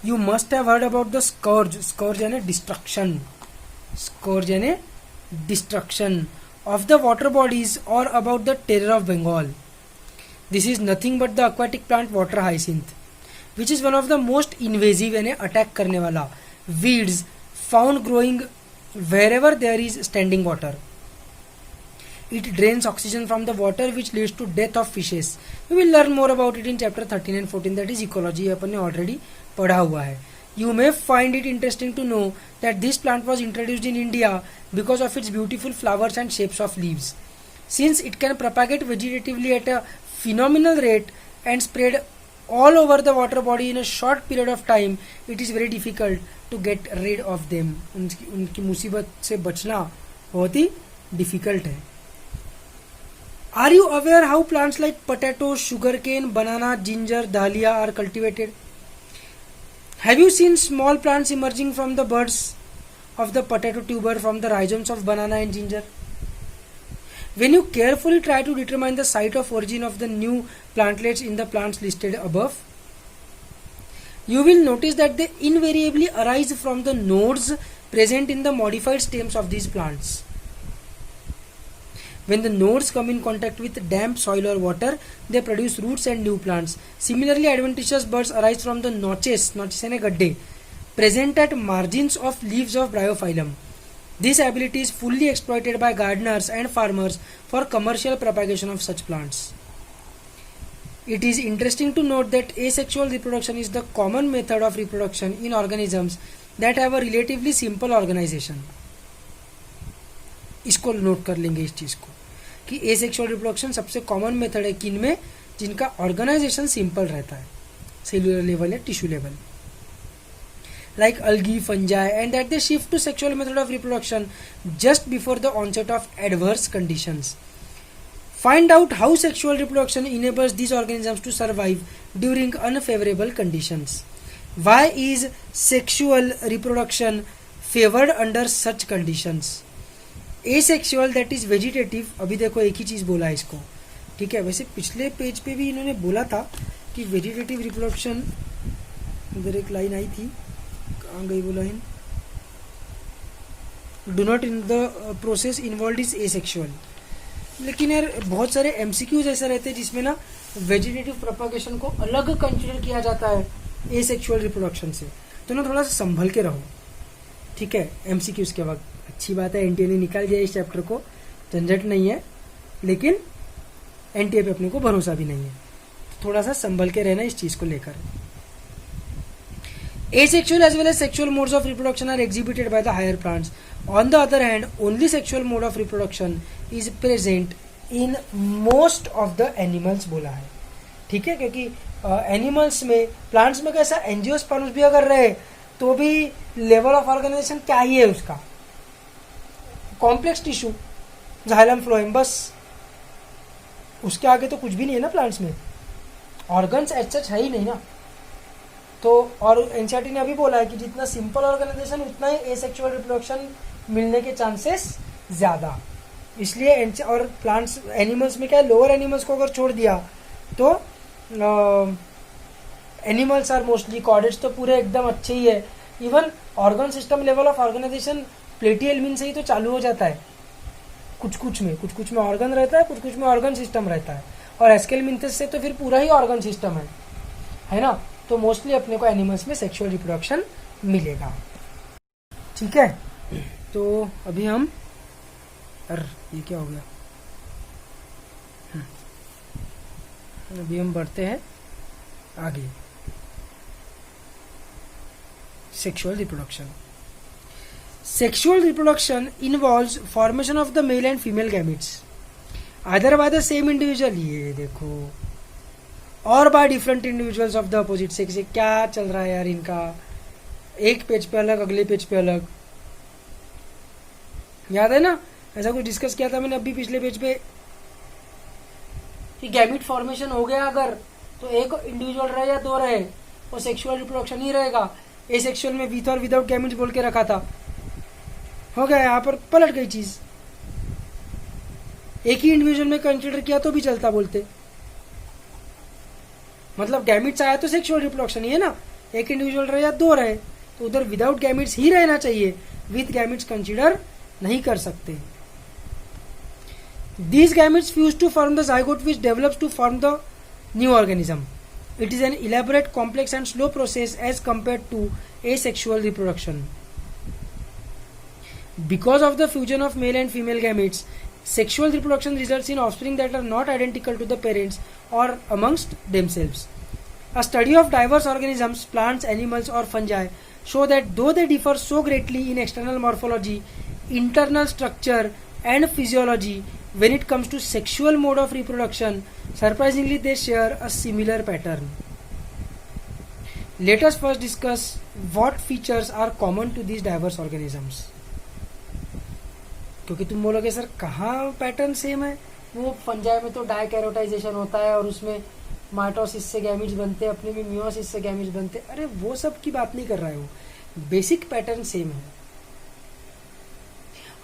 Speaker 1: You must have heard about the scourge यानी destruction of the water bodies, or about the terror of Bengal. This is nothing but the aquatic plant water hyacinth, which is one of the most invasive यानी attack करने वाला weeds found growing wherever there is standing water. It drains oxygen from the water, which leads to death of fishes. We will learn more about it in chapter 13 and 14, that is ecology. अपन ने already पढ़ा हुआ है. You may find it interesting to know that this plant was introduced in India because of its beautiful flowers and shapes of leaves. Since it can propagate vegetatively at a phenomenal rate and spread all over the water body in a short period of time, it is very difficult to get rid of them. उनकी मुसीबत से बचना बहुत ही difficult है. Are you aware how plants like potato, sugarcane, banana, ginger, dahlia are cultivated? Have you seen small plants emerging from the buds of the potato tuber from the rhizomes of banana and ginger? When you carefully try to determine the site of origin of the new plantlets in the plants listed above, you will notice that they invariably arise from the nodes present in the modified stems of these plants. When the nodes come in contact with damp soil or water, they produce roots and new plants. Similarly, adventitious buds arise from the notches यानी गड्ढे, present at margins of leaves of Bryophyllum. This ability is fully exploited by gardeners and farmers for commercial propagation of such plants. It is interesting to note that asexual reproduction is the common method of reproduction in organisms that have a relatively simple organization. इसको note कर लेंगे इस चीज को कि asexual reproduction सबसे common method है किन में, जिनका ऑर्गेनाइजेशन सिंपल रहता है, सेल्यूलर लेवल या tissue level, like algae, fungi, and that they shift to sexual method of reproduction just before the onset of adverse conditions. Find out how sexual reproduction enables these organisms to survive during unfavorable conditions. Why is sexual reproduction favored under such conditions? Asexual, that is vegetative, अभी देखो एक ही चीज बोला है इसको, ठीक है। वैसे पिछले पेज पे भी इन्होंने बोला था कि वेजिटेटिव रिप्रोडक्शन, इधर एक लाइन आई थी, कहाँ गई वो line, do not in the process involve is asexual. लेकिन यार बहुत सारे एमसीक्यूज ऐसे रहते हैं जिसमें ना वेजिटेटिव प्रोपागेशन को अलग कंसिडर किया जाता है एसेक्सुअल रिप्रोडक्शन से, तो ना थोड़ा सा संभल के रहो, ठीक है। एमसीक्यूज के वक्त अच्छी बात है एनटीए ने निकाल दिया इस चैप्टर को, झंझट नहीं है, लेकिन एनटीए पे अपने को भरोसा भी नहीं है, तो थोड़ा सा संभल के रहना इस चीज को लेकर। Asexual as well as sexual modes of reproduction are exhibited by the higher plants. On the other hand, only sexual mode of reproduction is present in most of the animals बोला है, ठीक है। क्योंकि एनिमल्स में, plants में कैसा angiosperms भी अगर रहे तो भी लेवल ऑफ ऑर्गेनाइजेशन क्या ही है उसका, कॉम्प्लेक्स टिश्यू, जाइलम फ्लोएम, बस उसके आगे तो कुछ भी नहीं है ना प्लांट्स में। ऑर्गन्स एज सच है ही नहीं ना। तो और एनसीईआरटी ने अभी बोला है कि जितना सिंपल ऑर्गेनाइजेशन उतना ही एसेक्सुअल रिप्रोडक्शन मिलने के चांसेस ज़्यादा। इसलिए और प्लांट्स एनिमल्स में क्या है, लोअर एनिमल्स को अगर छोड़ दिया तो एनिमल्स आर मोस्टली कॉर्डेट्स तो पूरे एकदम अच्छे ही है। Even organ system level of organisation प्लेटियलमिन से ही तो चालू हो जाता है। कुछ कुछ में ऑर्गन रहता है, कुछ कुछ में ऑर्गन सिस्टम रहता है, और एस्केलमिंथस से तो फिर पूरा ही ऑर्गन सिस्टम है ना। तो मोस्टली अपने को एनिमल्स में सेक्सुअल रिप्रोडक्शन मिलेगा। ठीक है, तो अभी हम ये क्या हो गया, अभी हम बढ़ते हैं आगे। Sexual reproduction involves formation of the mail and female gametes either by the same individual, ये देखो, और by different individuals of the opposite sex. क्या चल रहा है यार इनका, एक पेज पे अलग, अगले पेज पे अलग। याद है ना, ऐसा कुछ डिस्कस किया था मैंने अभी पिछले पेज पे कि गैमिट फॉर्मेशन हो गया अगर, तो एक इंडिविजुअल रहे या दो रहे, वो सेक्सुअल रिप्रोडक्शन ही रहेगा। एसेक्सुअल में विथ और विदाउट गैमिट्स बोल के रखा था, हो गया, यहाँ पर पलट गई चीज। एक ही इंडिविजुअल में कंसिडर किया तो भी चलता बोलते, मतलब गैमिट्स आया तो सेक्सुअल रिप्रोडक्शन ही है ना। एक इंडिविजुअल रहे या दो रहे, तो उधर विदाउट गैमिट्स ही रहना चाहिए, विथ गैमिट्स कंसिडर नहीं कर सकते। These gametes fuse to form the zygote which develops to form the new organism. It is an elaborate, complex and slow process as compared to asexual reproduction. Because of the fusion of male and female gametes, sexual reproduction results in offspring that are not identical to the parents or amongst themselves. A study of diverse organisms, plants, animals or fungi show that though they differ so greatly in external morphology, internal structure and physiology, when it comes to sexual mode of reproduction, surprisingly they share a similar pattern. Let us first discuss what features are common to these diverse organisms. क्योंकि तुम बोलोगे sir कहाँ pattern same है, वो fungi में तो डाइकैरोटाइजेशन होता है और उसमें माइटोसिस से गैमेट्स बनते हैं, अपने में मियोसिस से गैमेट्स बनते हैं। अरे वो सब की बात नहीं कर रहा है, वो बेसिक पैटर्न सेम है।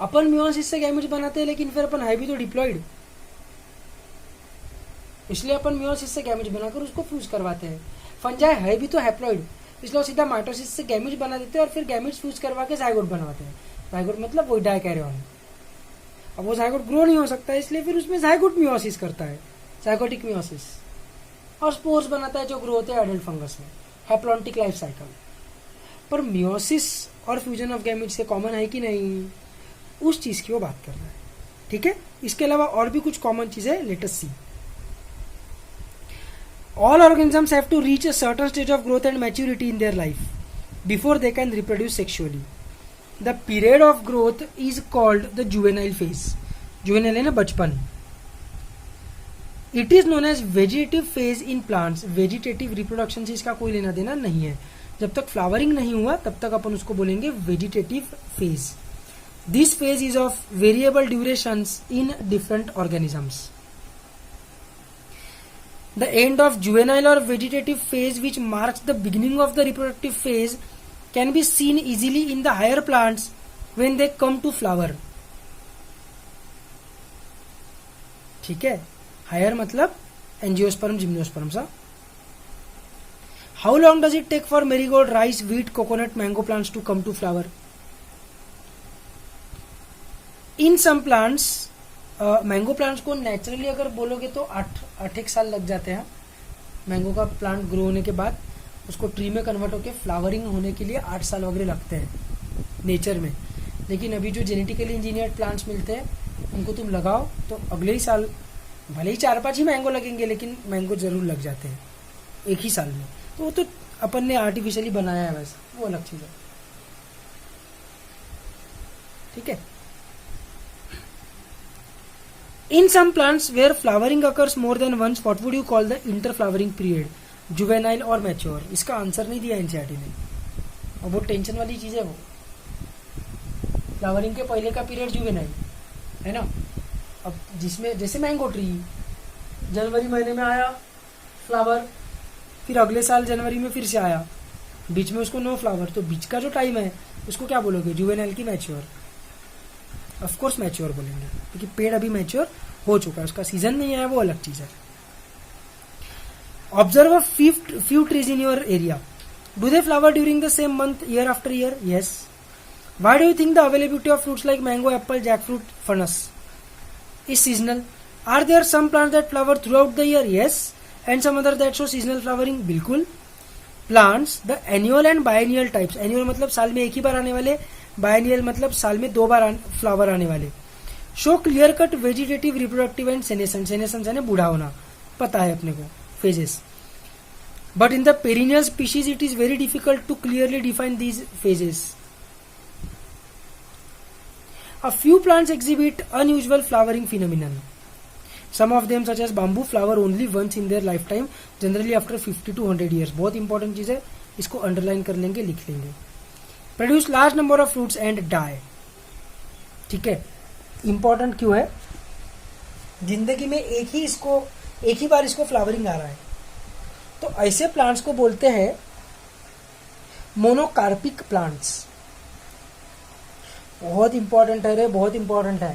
Speaker 1: अपन मियोसिस से गैमेट्स बनाते हैं, लेकिन फिर अपन है भी तो डिप्लॉइड, इसलिए अपन मियोसिस से गैमेट्स बनाकर उसको फ्यूज करवाते हैं। फंजाई है भी तो हैप्लॉइड, इसलिए सीधा माइटोसिस से गैमेट्स बना देते हैं और फिर गैमेट्स फ्यूज करवा के जाइगोट बनवाते हैं। जाइगोट मतलब वही डाइकैरियन। अब वो जाइगोट ग्रो नहीं हो सकता है, इसलिए फिर उसमें जाइगोट मियोसिस करता है, जाइगोटिक मियोसिस, और स्पोर्स बनाता है जो ग्रो होते हैं एडल्ट फंगस में, हैप्लॉन्टिक लाइफ साइकिल। पर मियोसिस और फ्यूजन ऑफ गैमेट्स से कॉमन है कि नहीं, उस चीज की वो बात कर रहा है। ठीक है, इसके अलावा और भी कुछ कॉमन चीजें let us see. All organisms have to reach a certain stage of growth and maturity in their life before they can reproduce sexually. The period of growth is called the juvenile phase. Juvenile है ना बचपन। It is known as vegetative phase in plants. Vegetative reproduction से इसका कोई लेना देना नहीं है। जब तक फ्लावरिंग नहीं हुआ तब तक अपन उसको बोलेंगे vegetative phase. This phase is of variable durations in different organisms. The end of juvenile or vegetative phase, which marks the beginning of the reproductive phase, can be seen easily in the higher plants when they come to flower. ठीक है, higher मतलब angiosperm, gymnosperm सा। How long does it take for marigold, rice, wheat, coconut, mango plants to come to flower? In some plants, mango plants को naturally अगर बोलोगे तो 8 साल लग जाते हैं। मैंगो का प्लांट ग्रो होने के बाद उसको ट्री में कन्वर्ट होकर फ्लावरिंग होने के लिए 8 साल वगैरह लगते हैं नेचर में। लेकिन अभी जो जेनेटिकली इंजीनियर्ड प्लांट्स मिलते हैं उनको तुम लगाओ तो अगले ही साल, भले ही 4-5 ही मैंगो लगेंगे, लेकिन मैंगो जरूर लग जाते हैं एक ही साल में। तो वो तो अपन ने आर्टिफिशियली बनाया है, वैसा वो अलग चीज है। ठीक है, in some plants where flowering occurs more than once, what would you call the interflowering period? Juvenile और मैच्योर। इसका आंसर नहीं दिया एनसीईआरटी ने, और बहुत टेंशन वाली चीज है वो। फ्लावरिंग के पहले का पीरियड जुवेनाइल है ना। अब जिसमें जैसे मैंगो ट्री जनवरी महीने में आया फ्लावर, फिर अगले साल जनवरी में फिर से आया, बीच में उसको नो फ्लावर, तो बीच का जो टाइम है उसको क्या बोलोगे, जुवेनाइल की मैच्योर, ऑफ कोर्स मैच्योर बोलेंगे, क्योंकि पेड़ अभी मैच्योर हो चुका है, उसका सीजन नहीं है, वो अलग चीज है। Observe a few trees in your area. Do they flower during the same month year after year? Yes. Why do you think the availability of fruits like mango, apple, jackfruit, furnace is seasonal? Are there some plants that flower throughout the year? Yes. And some other that show seasonal flowering? बिल्कुल। Plants, the annual and biennial types. Annual मतलब साल में एक ही बार आने वाले, biennial मतलब साल में 2 बार फ्लावर आने वाले। Show clear cut vegetative, reproductive and senescence. Senescence यानी बूढ़ा होना, पता है अपने को, phases. But in the perennial species, it is very difficult to clearly define these phases. A few plants exhibit unusual flowering phenomenon. Some of them, such as bamboo, flower only once in their lifetime, generally after 50 to 100 years. बहुत important चीज है, इसको underline कर लेंगे, लिख लेंगे। Produce large number of fruits and die. ठीक है, इंपॉर्टेंट क्यों है? जिंदगी में एक ही बार इसको फ्लावरिंग आ रहा है, तो ऐसे प्लांट्स को बोलते हैं मोनोकार्पिक प्लांट्स। बहुत इंपॉर्टेंट है रे, बहुत इंपॉर्टेंट है।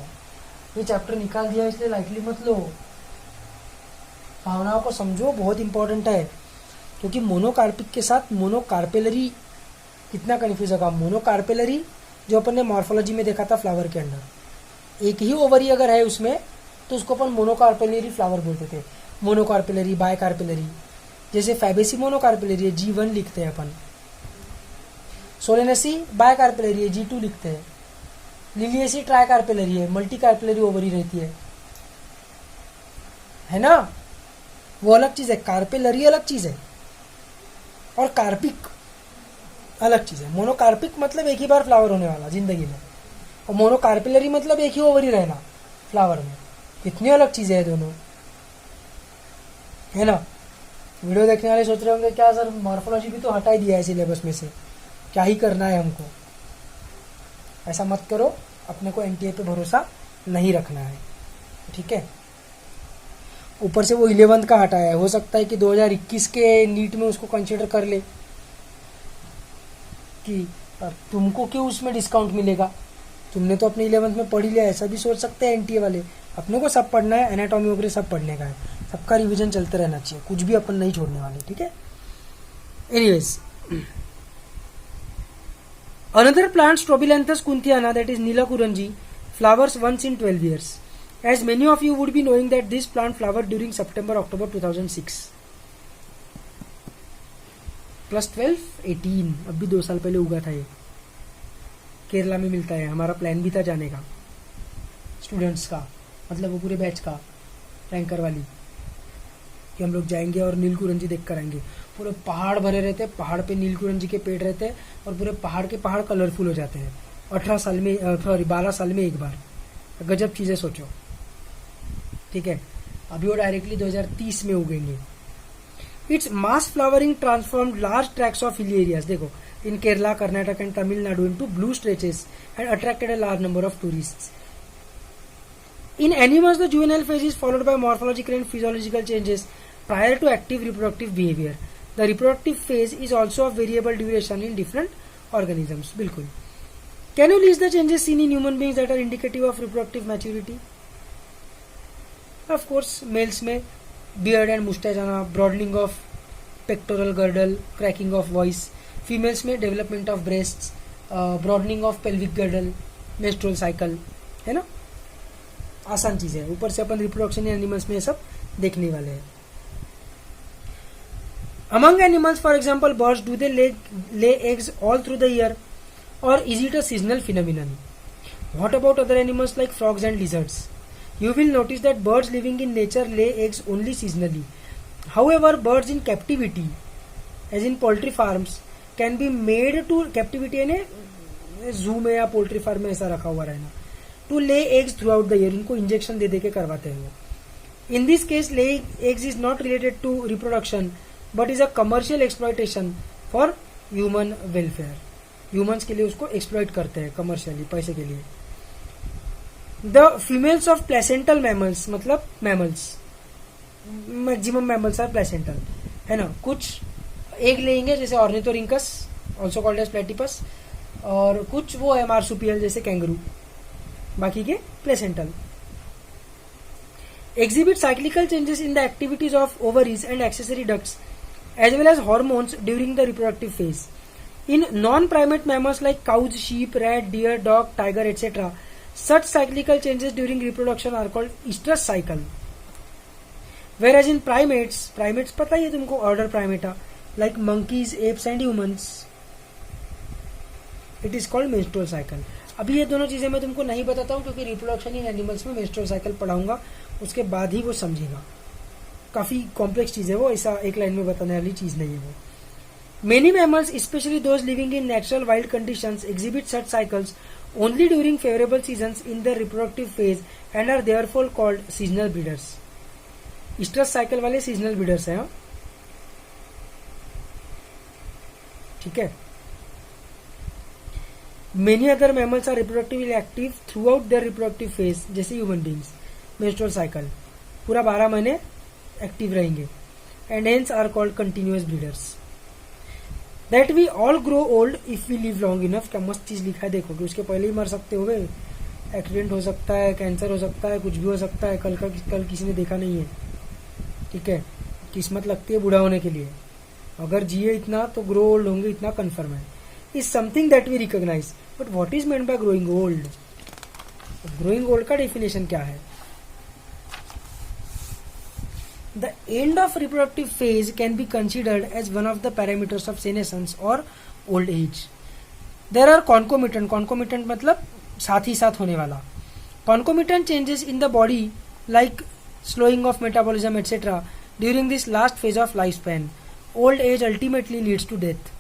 Speaker 1: ये चैप्टर निकाल दिया इसलिए लाइटली मत लो, भावनाओं को समझो, बहुत इंपॉर्टेंट है। क्योंकि मोनोकार्पिक के साथ मोनोकार्पेलरी कितना कन्फ्यूज होगा। मोनोकार्पेलरी जो अपन ने मॉर्फोलॉजी में देखा था फ्लावर के अंदर, एक ही ओवरी अगर है उसमें तो उसको अपन मोनोकार्पेलरी फ्लावर बोलते थे। मोनोकार्पेलरी, बायकार्पेलरी, जैसे फैबेसी मोनोकार्पेलरी है, G1 लिखते हैं अपन। सोलेनेसी बायकार्पेलरी है, G2 लिखते हैं। लिलिएसी ट्राइकार्पेलरी है, मल्टी कार्पेलरी ओवरी रहती है ना, वो अलग चीज है। कार्पेलरी अलग चीज है और कार्पिक अलग चीज है। मोनोकार्पिक मतलब एक ही बार फ्लावर होने वाला जिंदगी में, और मोनोकार्पेलरी मतलब एक ही ओवरी रहना फ्लावर में। कितनी अलग चीजें हैं दोनों, है ना। वीडियो देखने वाले सोच रहे होंगे क्या सर मॉर्फोलॉजी भी तो हटा ही दिया है सिलेबस में से, क्या ही करना है हमको। ऐसा मत करो, अपने को एनटीए पे भरोसा नहीं रखना है, ठीक है। ऊपर से वो 11th का हटाया है, हो सकता है कि 2021 के नीट में उसको कंसीडर कर ले कि तुमको क्यों उसमें डिस्काउंट मिलेगा, तुमने तो अपने 11th में पढ़ ही लिया। ऐसा भी सोच सकते हैं एनटीए वाले। अपने को सब पढ़ना है, एनाटॉमी वगैरह सब पढ़ने का है, सबका रिवीजन चलते रहना चाहिए, कुछ भी अपन नहीं छोड़ने वाले, ठीक है। Anyways, another plant, Strobilanthes kunthiana, that is Nilakuranji, flowers once in 12 years. As many of you would be knowing that this plant flowered during September-October 2006. +12, 18, अब भी 2 साल पहले उगा था ये। केरला में मिलता है, हमारा प्लान भी था जाने का, स्टूडेंट्स का, मतलब वो पूरे बैच का, रैंकर वाली, कि हम लोग जाएंगे और नीलकुरंजी देख कर आएंगे। पूरे पहाड़ भरे रहते हैं, पहाड़ पे नीलकुरंजी के पेड़ रहते हैं और पूरे पहाड़ के पहाड़ कलरफुल हो जाते हैं। 12 साल में एक बार, गजब चीजें सोचो, ठीक है। अभी वो डायरेक्टली 2030 में उगेंगे। It's mass flowering transformed large tracts of hilly areas, देखो, in Kerala, Karnataka and Tamil Nadu into blue stretches and attracted a large number of tourists. In animals, the juvenile phase is followed by morphological and physiological changes prior to active reproductive behavior. The reproductive phase is also of variable duration in different organisms. बिल्कुल। Can you list the changes seen in human beings that are indicative of reproductive maturity? Of course, males में beard and mustache आना, broadening of pectoral girdle, cracking of voice. Females में development of breasts, broadening of pelvic girdle, menstrual cycle, है ना। आसान चीज है। ऊपर से अपन रिप्रोडक्शन एनिमल्स में ये सब देखने वाले हैं। Among animals, for example, birds, do they lay eggs all through the year, or is it a seasonal phenomenon? What about other animals like frogs and lizards? You will notice that birds living in nature lay eggs only seasonally. However, birds in captivity, as in poultry farms, can be made to captivity यानी zoo में या poultry farm में ऐसा रखा हुआ रहना, to lay eggs throughout the year. इनको injection दे के करवाते हैं वो। In this case, laying eggs is not related to reproduction, but is a commercial exploitation for human welfare. Humans के लिए उसको exploit करते हैं commercially, पैसे के लिए। The females of placental mammals, मतलब mammals, maximum mammals are placental, है ना। कुछ एग लेंगे जैसे ornithorhynchus also called as platypus, और कुछ वो है मार्सुपियल जैसे कैंगरू, बाकी के placental. Exhibit cyclical changes in the activities of ovaries and accessory ducts as well as hormones during the reproductive phase. In non-primate mammals like cows, sheep, rat, deer, dog, tiger, etc., such cyclical changes during reproduction are called estrus cycle. Whereas in primates पता ही है तुमको, order Primata, like monkeys, apes and humans, it is called menstrual cycle. अभी ये दोनों चीजें मैं तुमको नहीं बताता हूँ क्योंकि रिप्रोडक्शन इन एनिमल्स में मेंस्ट्रुअल साइकिल पढ़ाऊंगा, उसके बाद ही वो समझेगा। काफी कॉम्प्लेक्स चीज है वो, ऐसा एक लाइन में बताने वाली चीज नहीं है वो। Many mammals especially those living in natural wild conditions exhibit such cycles only during favourable seasons in the reproductive phase and are therefore called seasonal breeders. Oestrus cycle वाले सीजनल ब्रीडर्स हैं, ठीक है। Many other mammals are reproductively active throughout their reproductive phase, जैसे human beings menstrual cycle पूरा 12 महीने active रहेंगे, and hence are called continuous breeders. That we all grow old if we live long enough, क्या मस्त चीज लिखा है देखो, कि उसके पहले ही मर सकते हो गए, एक्सीडेंट हो सकता है, कैंसर हो सकता है, कुछ भी हो सकता है, कल किसी ने देखा नहीं है, ठीक है। किस्मत लगती है बूढ़ा होने के लिए, अगर जिए इतना तो ग्रो ओल्ड होंगे, इतना कन्फर्म है। is something that we recognize, but what is meant by growing old? growing old का definition क्या है? The end of reproductive phase can be considered as one of the parameters of senescence or old age. There are concomitant मतलब साथ ही साथ होने वाला concomitant changes in the body like slowing of metabolism etc. during this last phase of lifespan. Old age ultimately leads to death.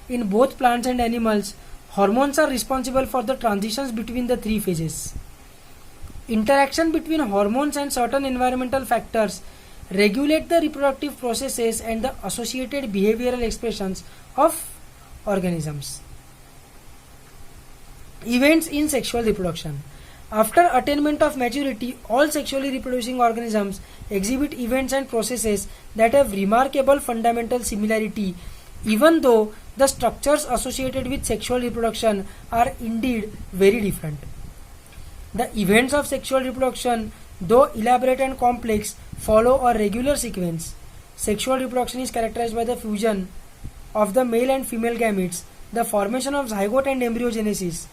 Speaker 1: In both plants and animals, hormones are responsible for the transitions between the three phases. Interaction between hormones and certain environmental factors regulate the reproductive processes and the associated behavioral expressions of organisms. Events in sexual reproduction. After attainment of maturity, all sexually reproducing organisms exhibit events and processes that have remarkable fundamental similarity, even though the structures associated with sexual reproduction are indeed very different. The events of sexual reproduction, though elaborate and complex, follow a regular sequence. Sexual reproduction is characterized by the fusion of the male and female gametes, the formation of zygote and embryogenesis.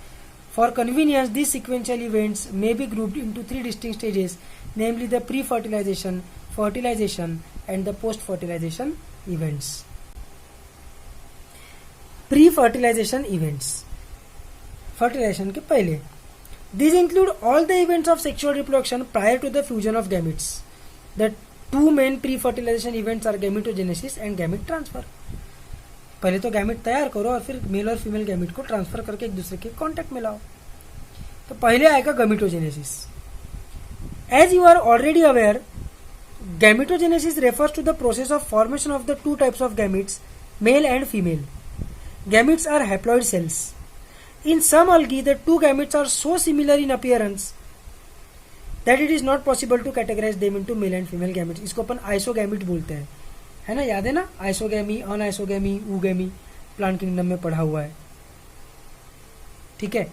Speaker 1: For convenience, these sequential events may be grouped into three distinct stages, namely the pre-fertilization, fertilization, and the post-fertilization events. Pre-fertilization events. Fertilization के पहले. These include all the events of sexual reproduction prior to the fusion of gametes. The two main pre-fertilization events are gametogenesis and gamete transfer. पहले तो gamete तैयार करो और फिर mail or female gamete को transfer करके एक दूसरे के कांटेक्ट में लाओ. तो पहले आएगा gametogenesis. As you are already aware, gametogenesis refers to the process of formation of the two types of gametes, male and female. Gametes are haploid cells. In some algae, the two gametes are so similar in appearance that it is not possible to categorize them into male and female gametes. इसको अपन आइसोगैमिट बोलते हैं, है ना, याद है ना, isogamy, अनआइसोगैमी, oogamy, plant kingdom में पढ़ा हुआ है, ठीक है.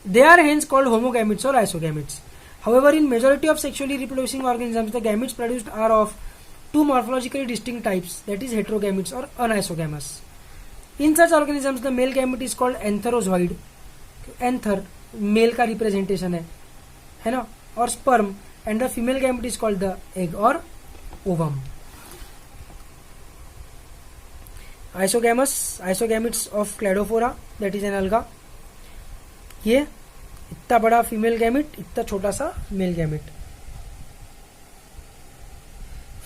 Speaker 1: They are hence called homogametes or isogametes. However, in majority of sexually reproducing organisms, the gametes produced are of two morphologically distinct types, that is heterogametes or anisogamous. In such organisms, the male gamete is called antherozoid. Anther male का representation है ना, और sperm, and the female gamete is called the egg or ovum. Isogametes of Cladophora, that is an alga. ये इतना बड़ा female gamete, इतना छोटा सा male gamete.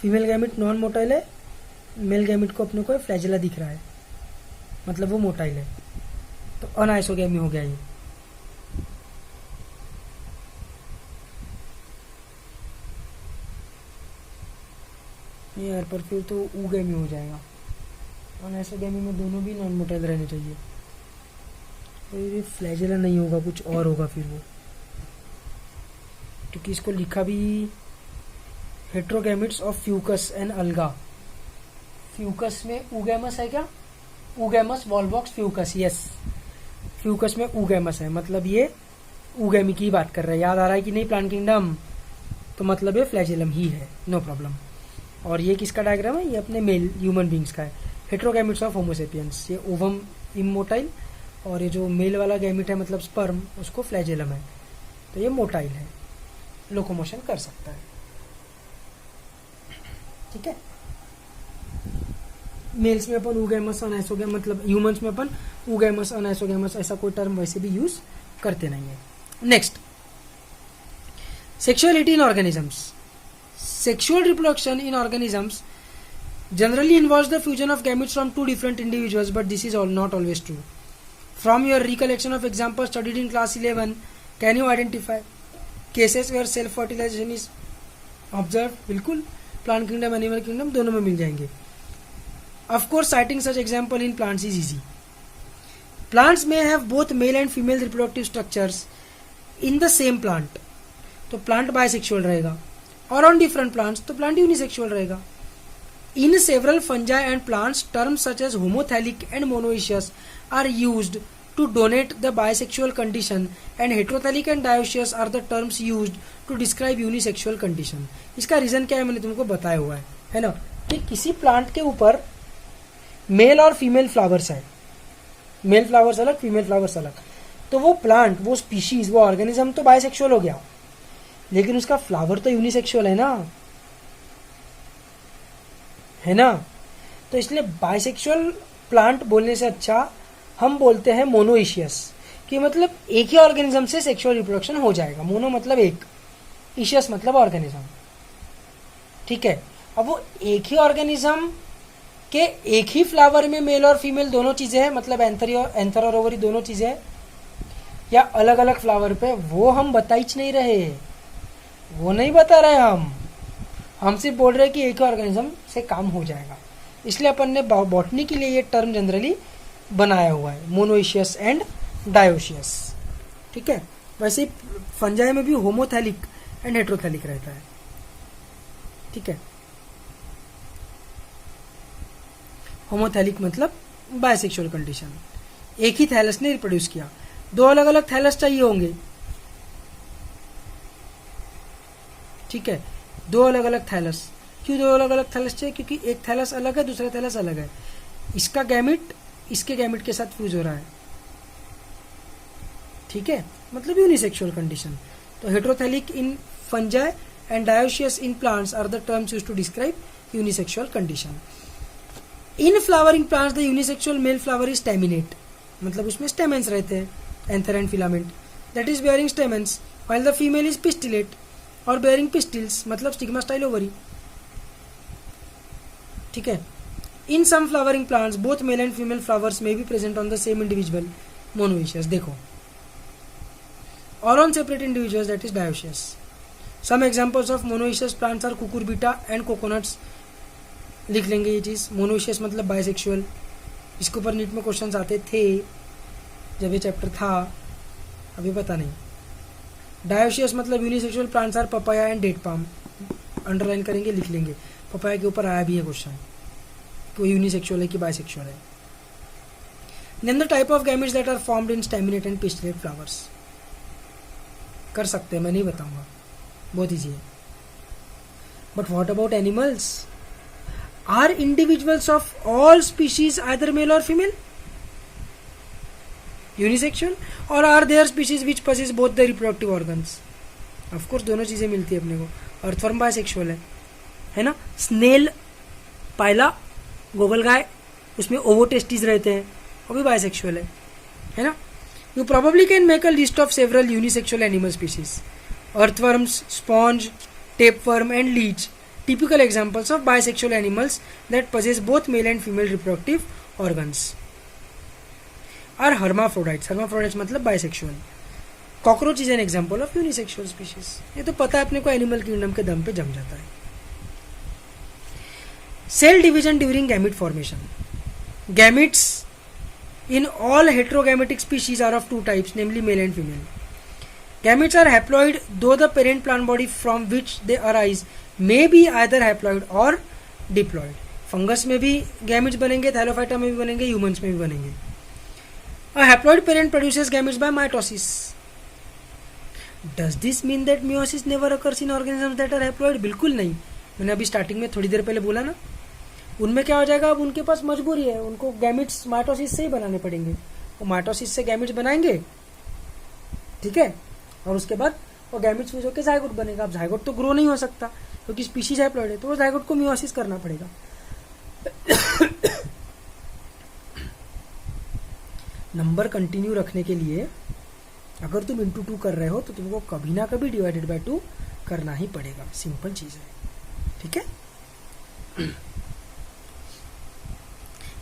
Speaker 1: Female gamete non motile है, मेल गैमेट को अपने को फ्लैजेला दिख रहा है, मतलब वो मोटाइल है, तो अनआइसोगैमी हो गया ये यार. पर फिर तो ऊगैमी हो जाएगा. अनआइसोगैमी में दोनों भी नॉन मोटाइल रहने चाहिए. ये फ्लैजेला नहीं होगा, कुछ और होगा फिर वो, क्योंकि इसको लिखा भी हेट्रोगैमिट्स ऑफ फ्यूकस एंड अलगा। फ्यूकस में ऊगैमस है क्या? Oogamous wallbox Fucus, yes, Fucus में ऊगैमस है, मतलब ये ऊगैमी की बात कर रहा है। याद आ रहा है कि नहीं प्लांट किंगडम? तो मतलब ये फ्लैजेलम ही है, नो प्रॉब्लम। और ये किसका डायग्राम है? ये अपने मेल ह्यूमन बींग्स का है। हेट्रोगैमिट्स ऑफ होमोसेपियंस, ये ओवम इमोटाइल, और ये जो मेल वाला गैमिट है मतलब स्पर्म, उसको फ्लैजेलम है, तो ये मोटाइल है, लोकोमोशन कर सकता है। ठीक है, मेल्स में अपन ऊगैमस अनआइसोगैमस, मतलब ह्यूमंस में अपन ऊगैमस अनआइसोगैमस ऐसा कोई टर्म वैसे भी यूज करते नहीं है। Next, sexuality in organisms. Sexual reproduction in organisms generally involves the fusion of gametes from two different individuals, but this is not always true. From your recollection of examples studied in class 11, can you identify cases where self fertilization is observed? बिल्कुल, plant kingdom animal kingdom दोनों में मिल जाएंगे। Of course, citing such example in plants is easy. Plants may have both male and female reproductive structures in the same plant, तो plant bisexual रहेगा, और on different plants तो plant unisexual रहेगा। In several fungi and plants terms such as homothallic and monoecious are used to denote the bisexual condition, and heterothallic and dioecious are the terms used to describe unisexual condition. इसका reason क्या है मैंने तुमको बताया हुआ है ना, कि किसी प्लांट के ऊपर मेल और फीमेल फ्लावर्स है, मेल फ्लावर्स अलग फीमेल फ्लावर्स अलग, तो वो प्लांट, वो स्पीशीज, वो ऑर्गेनिज्म तो बाइसेक्सुअल हो गया, लेकिन उसका फ्लावर तो यूनिसेक्सुअल है ना, तो इसलिए बाइसेक्सुअल प्लांट बोलने से अच्छा हम बोलते हैं मोनोइशियस, कि मतलब एक ही ऑर्गेनिज्म से सेक्सुअल रिप्रोडक्शन हो जाएगा। मोनो मतलब एक, इशियस मतलब ऑर्गेनिज्म। ठीक है, अब वो एक ही ऑर्गेनिज्म के एक ही फ्लावर में मेल और फीमेल दोनों चीजें हैं, मतलब एंथर और ओवरी दोनों चीजें, या अलग अलग फ्लावर पे, वो हम बता ही नहीं रहे, वो नहीं बता रहे हम सिर्फ बोल रहे हैं कि एक ऑर्गेनिज्म से काम हो जाएगा। इसलिए अपन ने बॉटनी के लिए ये टर्म जनरली बनाया हुआ है, मोनोइशियस एंड डायोशियस। ठीक है, वैसे ही फंजाई में भी होमोथैलिक एंड हेट्रोथैलिक रहता है। ठीक है, होमोथैलिक मतलब बाइसेक्सुअल कंडीशन, एक ही थैलस ने रिप्रोड्यूस किया, दो अलग अलग थैलस चाहिए होंगे। ठीक है, दो अलग अलग थैलस, क्यों दो अलग अलग थैलस चाहिए? क्योंकि एक थैलस अलग है, दूसरा थैलस अलग है, इसका गैमिट इसके गैमिट के साथ फ्यूज हो रहा है। ठीक है, मतलब यूनिसेक्सुअल कंडीशन। तो heterothallic in fungi and dioecious in plants are the terms used to describe unisexual condition. In flowering plants the unisexual male flower is staminate, मतलब उसमें स्टेमेंस रहते हैं, anther and filament, that is bearing stamens, while the female is pistillate और bearing pistils, मतलब stigma style ovary. ठीक है, in some flowering plants both male and female flowers may be present on the same individual, monoecious. देखो, और on separate individuals, that is dioecious. Some examples of monoecious plants are cucurbita and coconuts. लिख लेंगे ये चीज, monoecious मतलब bisexual, इसके ऊपर NEET में क्वेश्चंस आते थे जब ये चैप्टर था, अभी पता नहीं। डायोशियस मतलब unisexual plants are papaya and date palm, underline करेंगे, लिख लेंगे। पपाया के ऊपर आया भी है क्वेश्चन कि वो यूनिसेक्सुअल है कि बाइसेक्सुअल है। Then the type of gametes that are formed in staminate and pistillate flowers, कर सकते हैं, मैं नहीं बताऊंगा, बहुत ईजी है। But what about animals? Are individuals of all species either male or female, unisexual, or are there species which possess both the reproductive organs? Of course दोनों चीजें मिलती है अपने को। अर्थवर्म बाइसेक्सुअल है ना, स्नेल, पायला, गोगल गाय, उसमें ओवोटेस्टिस रहते हैं, वो भी बाइसेक्सुअल है ना। You probably can make a list of several unisexual animal species, earthworms, sponge, tapeworm and Leach, typical examples of bisexual animals that possess both male and female reproductive organs are hermaphrodites. Hermaphrodites मतलब bisexual. Cockroach is an example of unisexual species. ये तो पता है अपने को, animal kingdom के दम पे जम जाता है। Cell division during gamete formation. Gametes in all heterogametic species are of two types, namely male and female. Gametes are haploid, though the parent plant body from which they arise may be either haploid और diploid. Fungus में भी gametes बनेंगे, Thallophyta में भी बनेंगे, humans में भी बनेंगे। A haploid parent produces gametes by mitosis. Does this mean that meiosis never occurs in organisms that are haploid? बिल्कुल नहीं। मैंने अभी स्टार्टिंग में थोड़ी देर पहले बोला ना, उनमें क्या हो जाएगा, अब उनके पास मजबूरी है, उनको गैमेट्स माइटोसिस से ही बनाने पड़ेंगे। वो माइटोसिस से गैमेट्स बनाएंगे, ठीक है, और उसके बाद वो गैमेट्स में जो कि जायगोट बनेगा। अब जायगोट तो ग्रो नहीं हो सकता क्योंकि स्पीशीज हैप्लॉइड है, तो वो जायगोट को मियोसिस करना पड़ेगा। नंबर कंटिन्यू रखने के लिए अगर तुम इंटू 2 कर रहे हो तो तुमको कभी ना कभी डिवाइडेड बाय 2 करना ही पड़ेगा। सिंपल चीज है, ठीक है।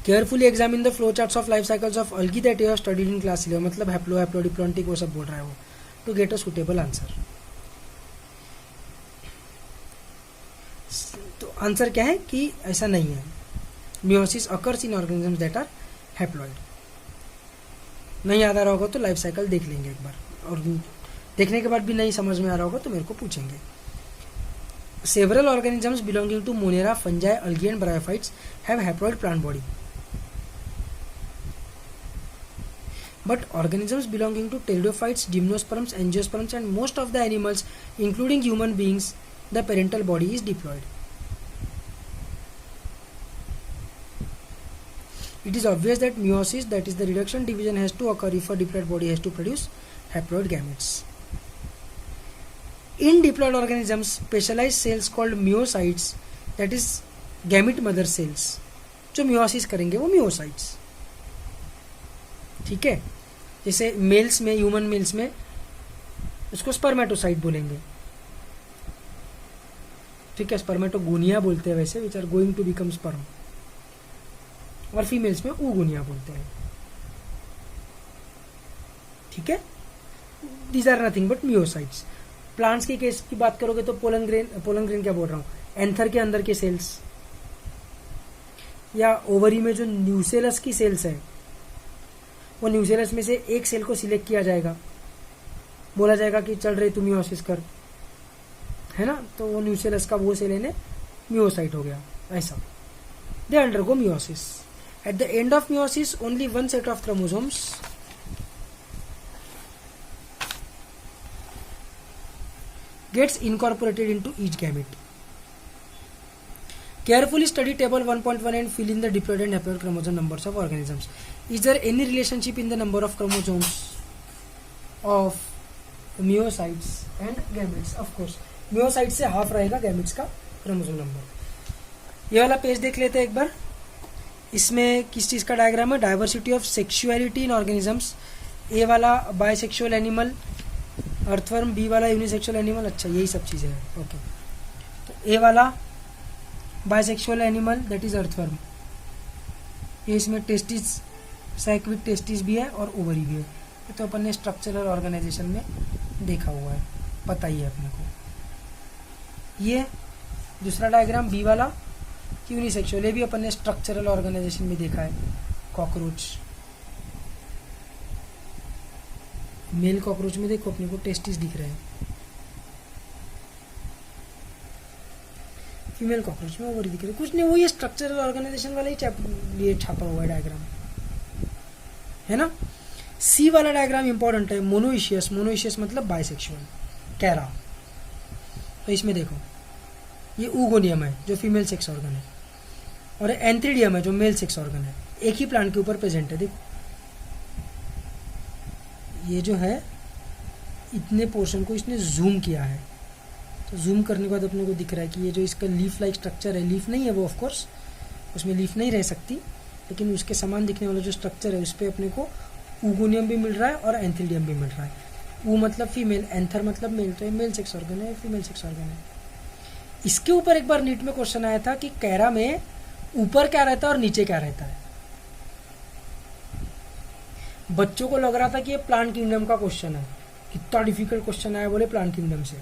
Speaker 1: Carefully examine the flow charts of life cycles of algae that you have studied in class 11, मतलब हैप्लो हैप्लो डिप्लॉन्टिक वो सब बोल रहा है वो, to get a suitable answer. तो आंसर क्या है कि ऐसा नहीं है, meiosis occurs in organisms that are haploid. नहीं याद आ रहा होगा तो लाइफ साइकिल देख लेंगे एक बार, और देखने के बाद भी नहीं समझ में आ रहा होगा तो मेरे को पूछेंगे। Several organisms belonging to Monera, fungi, algae and bryophytes have haploid plant body, but organisms belonging to pteridophytes, gymnosperms, angiosperms and most of the animals including human beings, the parental body is diploid. It is obvious that meiosis, that is the reduction division, has to occur if a diploid body has to produce haploid gametes. In diploid organisms, specialized cells called myocytes, that is gamete mother cells, जो meiosis करेंगे वो myocytes, ठीक है। जैसे mails में, human mails में उसको spermatocyte बोलेंगे, ठीक है, स्पर्मेटोगोनिया बोलते हैं वैसे, which are going to become sperm, और फीमेल्स में oogonia बोलते हैं, ठीक है। These are nothing but meiocytes. Plants के केस की बात करोगे तो पोलन ग्रेन क्या बोल रहा हूँ, एंथर के अंदर के सेल्स, या ओवरी में जो न्यूसेलस की सेल्स है, वो न्यूसेलस में से एक सेल को सिलेक्ट किया जाएगा, बोला जाएगा कि चल रहे तू मियोसिस कर, है ना, तो वो न्यूसेलस का वो सेल है मियोसाइट हो गया, ऐसा। They undergo meiosis. At the end of meiosis only one set of chromosomes gets incorporated into each gamete. Carefully study table 1.1 and fill in the diploid and haploid chromosome numbers of organisms. Is there any relationship in the number of chromosomes of myocytes and gametes? Of course, myocytes से half रहेगा gametes का chromosome number. ये वाला page देख लेते हैं एक बार। इसमें किस चीज का डायग्राम है, diversity of sexuality in organisms. A वाला बायसेक्सुअल एनिमल अर्थवर्म, बी वाला यूनिसेक्सुअल एनिमल, अच्छा यही सब चीजें हैं, ओके। तो ए वाला bisexual animal that is earthworm, ये इसमें टेस्टिस, साइक्विक टेस्टिस भी है और ओवरी भी है, तो अपन ने स्ट्रक्चरल ऑर्गेनाइजेशन में देखा हुआ है, पता ही है अपने को। ये दूसरा डायग्राम बी वाला यूनिसेक्सुअल, ये भी अपन ने स्ट्रक्चरल ऑर्गेनाइजेशन में देखा है। कॉकरोच, मेल कॉकरोच में देखो अपने को टेस्टिस दिख रहे हैं, फीमेल कॉकरोच में ओवरी दिख रही है, कुछ नहीं, वो ये स्ट्रक्चरल ऑर्गेनाइजेशन वाला ही ये छापा हुआ है डायग्राम, है ना। सी वाला डायग्राम इंपॉर्टेंट है, मोनोइशियस, मोनोइशियस मतलब बायसेक्सुअल, कैरा। तो इसमें देखो ये oogonia है जो फीमेल सेक्स ऑर्गन है, और एंथ्रीडियम है जो मेल सेक्स ऑर्गन है, एक ही प्लांट के ऊपर प्रेजेंट है। देखो ये जो है इतने पोर्शन को इसने जूम किया है, तो जूम करने के बाद अपने को दिख रहा है कि ये जो इसका लीफ लाइक स्ट्रक्चर है, लीफ नहीं है वो ऑफ कोर्स, उसमें लीफ नहीं रह सकती, लेकिन उसके समान दिखने वाला जो स्ट्रक्चर है उस पर अपने को oogonia भी मिल रहा है और एंथ्रीडियम भी मिल रहा है। वो मतलब फीमेल, एंथर मतलब मेल, तो ये मेल सेक्स ऑर्गन है, फीमेल सेक्स ऑर्गन है। इसके ऊपर एक बार नीट में क्वेश्चन आया था कि कैरा में ऊपर क्या रहता है और नीचे क्या रहता है। बच्चों को लग रहा था कि ये प्लांट किंगडम का क्वेश्चन है, कितना डिफिकल्ट क्वेश्चन आया बोले प्लांट किंगडम से,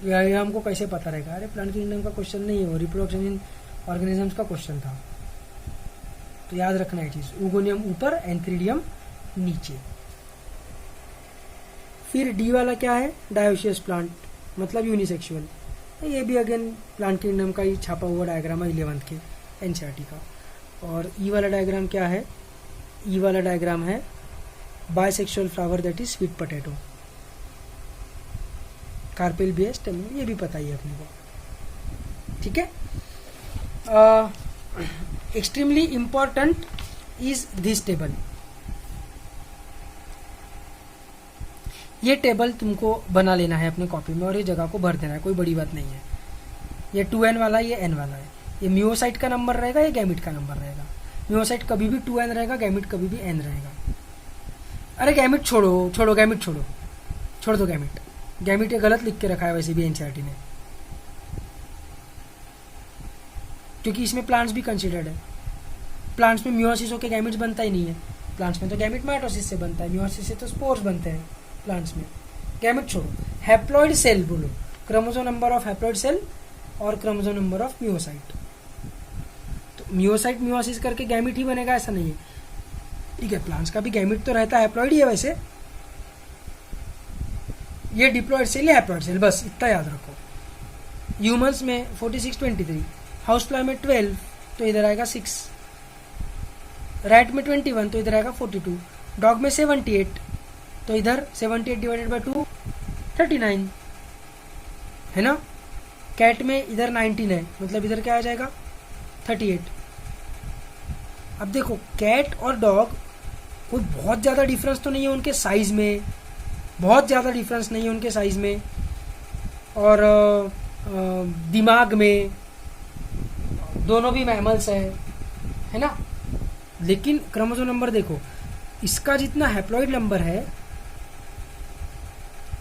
Speaker 1: ये हमको कैसे पता रहेगा। अरे प्लांट किंगडम का क्वेश्चन नहीं है वो, रिप्रोडक्शन इन ऑर्गेनिजम्स का क्वेश्चन था, तो याद रखना है चीज। oogonia ऊपर, एंथ्रीडियम नीचे। फिर डी वाला क्या है, डायोशियस प्लांट मतलब यूनिसेक्सुअल, ये भी अगेन प्लांट किंगडम का ही छापा हुआ डायग्राम है 11th के एनसीईआरटी का। और ई वाला डायग्राम क्या है? ई वाला डायग्राम है bisexual flower that is sweet potato, carpel भी है, स्टेम, ये भी पता ही है अपने को, ठीक है। Extremely important is this table. ये टेबल तुमको बना लेना है अपने कॉपी में और ये जगह को भर देना है, कोई बड़ी बात नहीं है। ये 2n वाला है, ये n वाला है। ये मियोसाइट का नंबर रहेगा, ये गैमिट का नंबर रहेगा। मियोसाइट कभी भी 2n रहेगा, गैमिट कभी भी n रहेगा। अरे गैमिट छोड़ो गैमिट छोड़ दो गैमिट। गैमिट ये गलत लिख के रखा है वैसे भी एनसीईआरटी ने, क्योंकि इसमें प्लांट्स भी कंसिडर्ड है। प्लांट्स में मियोसिस होकर गैमिट्स बनता ही नहीं है। प्लांट्स में तो गैमिट माइटोसिस से बनता है, मियोसिस से तो स्पोर्स बनते हैं प्लांट्स में। गैमिट छोड़ो, हैप्लॉइड सेल बोलो, chromosome number of haploid cell और क्रोमोसोम नंबर ऑफ मियोसाइट। तो मियोसाइट मियोसिस करके गैमिट ही बनेगा ऐसा नहीं है, ठीक है। प्लांट्स का भी गैमिट तो रहता है, हैप्लॉइड ही है वैसे। ये डिप्लॉइड सेल या हैप्लॉइड सेल, बस इतना याद रखो। ह्यूमंस में 46 23, हाउस फ्लाई में 12 तो इधर आएगा 6, रैट में 21 तो इधर आएगा 42, डॉग में 78 तो इधर 78 डिवाइडेड बाय 2 39 है ना। कैट में इधर 19 है, मतलब इधर क्या आ जाएगा 38। अब देखो कैट और डॉग कोई बहुत ज़्यादा डिफरेंस तो नहीं है उनके साइज में, बहुत ज़्यादा डिफरेंस नहीं है उनके साइज में और दिमाग में, दोनों भी मैमल्स है ना। लेकिन क्रोमोसोम नंबर देखो, इसका जितना हैप्लॉइड नंबर है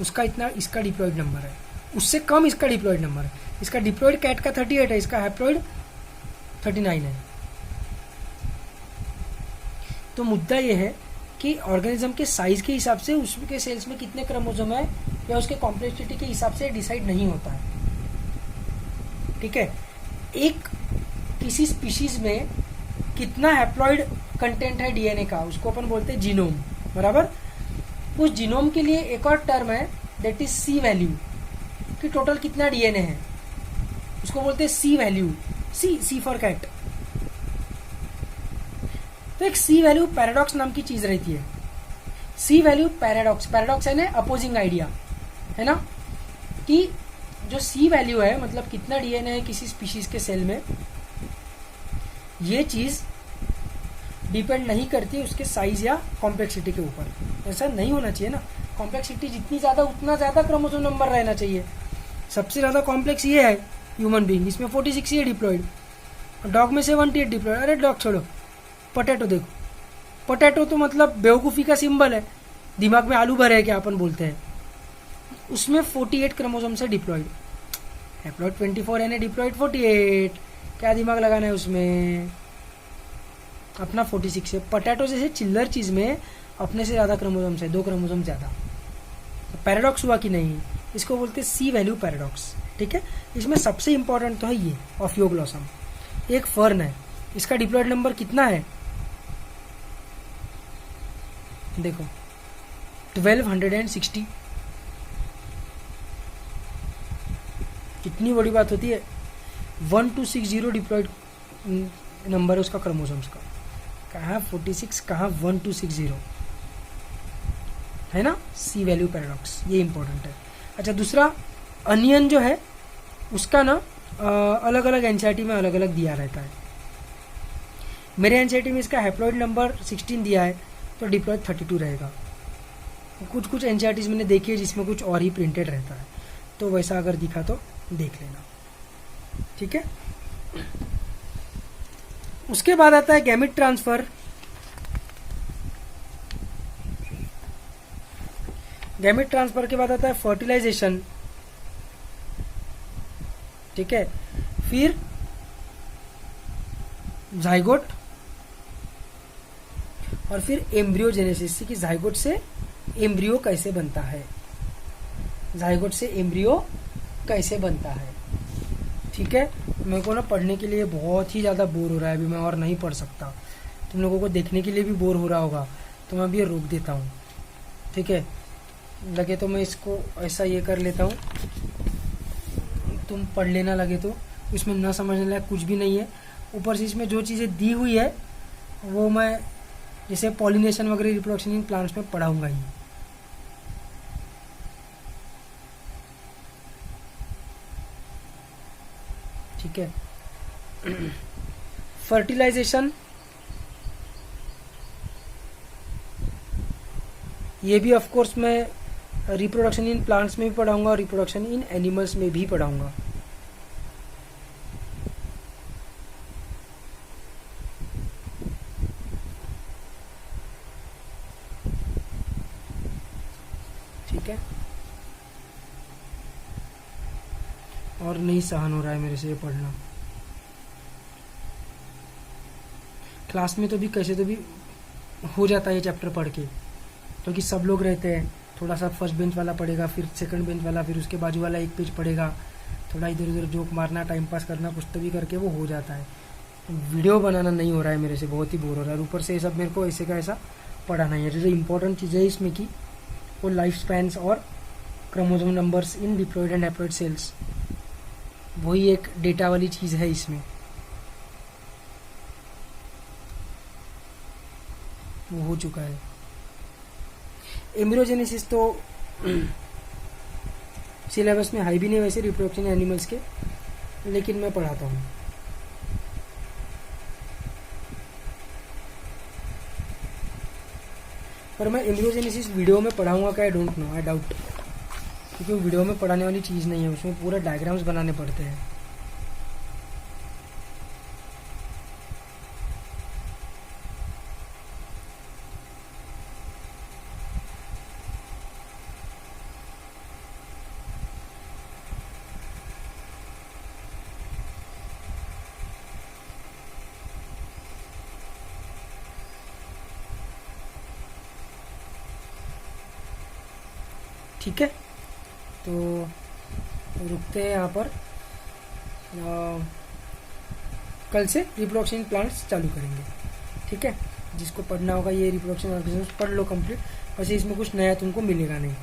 Speaker 1: उसका इतना इसका डिप्लॉइड नंबर है, उससे कम इसका डिप्लॉइड नंबर है। इसका डिप्लॉइड कैट का 38 है, इसका हैप्लॉइड 39 है। तो मुद्दा ये है कि ऑर्गेनिज्म के साइज के हिसाब से उसके सेल्स में कितने क्रोमोसोम है या उसके कॉम्प्लेक्सिटी के हिसाब से डिसाइड नहीं होता है, ठीक है। एक किसी स्पीशीज में कितना हैप्लॉइड कंटेंट है डीएनए का, उसको अपन बोलते हैं जीनोम, बराबर। उस जीनोम के लिए एक और टर्म है दैट इज सी वैल्यू, कि टोटल कितना डीएनए है, उसको बोलते हैं C value. C for cat. तो एक सी वैल्यू पैराडॉक्स नाम की चीज रहती है। सी वैल्यू पैराडॉक्स है ना, अपोजिंग आइडिया है ना, कि जो सी वैल्यू है मतलब कितना डीएनए है किसी स्पीशीज के सेल में, ये चीज डिपेंड नहीं करती उसके साइज या कॉम्प्लेक्सिटी के ऊपर। ऐसा नहीं होना चाहिए ना, कॉम्प्लेक्सिटी जितनी ज्यादा उतना ज्यादा क्रोमोसोम नंबर रहना चाहिए। सबसे ज्यादा कॉम्प्लेक्स ये है ह्यूमन बीइंग, इसमें 46 ही डिप्लॉइड, डॉग में 78 डिप्लॉइड। अरे डॉग छोड़ो, पोटैटो देखो, पोटैटो तो मतलब बेवकूफ़ी का सिंबल है, दिमाग में आलू भरे है क्या अपन बोलते हैं। उसमें 48 क्रोमोसोम से डिप्लॉइड, हैप्लॉइड 24 है, डिप्लॉइड 48, क्या दिमाग लगाना है उसमें, अपना 46 है। पोटैटो जैसे चिल्लर चीज में अपने से ज्यादा क्रोमोसोम है, 2 क्रोमोसोम ज्यादा। तो पैराडॉक्स हुआ कि नहीं, इसको बोलते हैं सी वैल्यू पैराडॉक्स, ठीक है। इसमें सबसे इंपॉर्टेंट तो है ये ऑफियोग्लोसम, एक फर्न है, इसका डिप्लॉइड नंबर कितना है देखो 1260। कितनी बड़ी बात होती है, 1260 डिप्लॉइड नंबर है उसका क्रोमोसोम्स का। कहाँ 46, कहाँ 1260 है ना। सी वैल्यू पैराडॉक्स, ये इंपॉर्टेंट है। अच्छा, दूसरा अनियन जो है उसका ना अलग अलग एनसीईआरटी में अलग अलग दिया रहता है। मेरे एनसीईआरटी में इसका हैप्लॉइड नंबर 16 दिया है तो डिप्लॉइड 32 रहेगा। कुछ कुछ एनसीईआरटीज मैंने देखी है जिसमें कुछ और ही प्रिंटेड रहता है, तो वैसा अगर दिखा तो देख लेना, ठीक है। उसके बाद आता है गैमेट ट्रांसफर। गैमेट ट्रांसफर के बाद आता है फर्टिलाइजेशन, ठीक है। फिर जाइगोट और फिर एम्ब्रियोजेनेसिस, कि जाइगोट से एम्ब्रियो कैसे बनता है, जाइगोट से एम्ब्रियो कैसे बनता है, ठीक है। मेरे को ना पढ़ने के लिए बहुत ही ज़्यादा बोर हो रहा है अभी, मैं और नहीं पढ़ सकता। तुम लोगों को देखने के लिए भी बोर हो रहा होगा, तो मैं अभी रोक देता हूँ, ठीक है। लगे तो मैं इसको ऐसा ये कर लेता हूँ तुम पढ़ लेना लगे तो इसमें न समझने लायक कुछ भी नहीं है। ऊपर से इसमें जो चीज़ें दी हुई है वो मैं जैसे पॉलिनेशन वगैरह रिप्रोडक्शन इन प्लांट्स में पढ़ाऊंगा ही। ठीक है। फर्टिलाइजेशन ये भी ऑफ कोर्स मैं रिप्रोडक्शन इन प्लांट्स में भी पढ़ाऊंगा और रिप्रोडक्शन इन एनिमल्स में भी पढ़ाऊंगा। ठीक है। और नहीं सहन हो रहा है मेरे से ये पढ़ना। क्लास में तो भी कैसे तो भी हो जाता है ये चैप्टर पढ़ के, क्योंकि सब लोग रहते हैं। थोड़ा सा फर्स्ट बेंच वाला पढ़ेगा, फिर सेकंड बेंच वाला, फिर उसके बाजू वाला एक पेज पढ़ेगा, थोड़ा इधर उधर जोक मारना, टाइम पास करना, कुछ तो भी करके वो हो जाता है। वीडियो बनाना नहीं हो रहा है मेरे से, बहुत ही बोर हो रहा है। ऊपर से ये सब मेरे को ऐसे का ऐसा पढ़ाना है। जो इंपॉर्टेंट चीज़ है इसमें की वो लाइफ स्पैन्स और chromosome numbers in diploid and haploid cells, वही एक डेटा वाली चीज़ है इसमें, वो हो चुका है। एम्ब्रियोजेनेसिस तो सिलेबस में हाई भी नहीं वैसे रिप्रोडक्शन एनिमल्स के, लेकिन मैं पढ़ाता हूँ। पर मैं एम्ब्रियोजेनेसिस वीडियो में पढ़ाऊंगा क्या, I don't know, I doubt, क्योंकि वीडियो में पढ़ाने वाली चीज़ नहीं है, उसमें पूरा डायग्राम्स बनाने पड़ते हैं। ठीक है, तो रुकते हैं यहाँ पर। कल से रिप्रोडक्शन प्लांट्स चालू करेंगे। ठीक है, जिसको पढ़ना होगा ये रिप्रोडक्शन ऑर्गेनिजम्स पढ़ लो कंप्लीट। वैसे इसमें कुछ नया तुमको मिलेगा नहीं,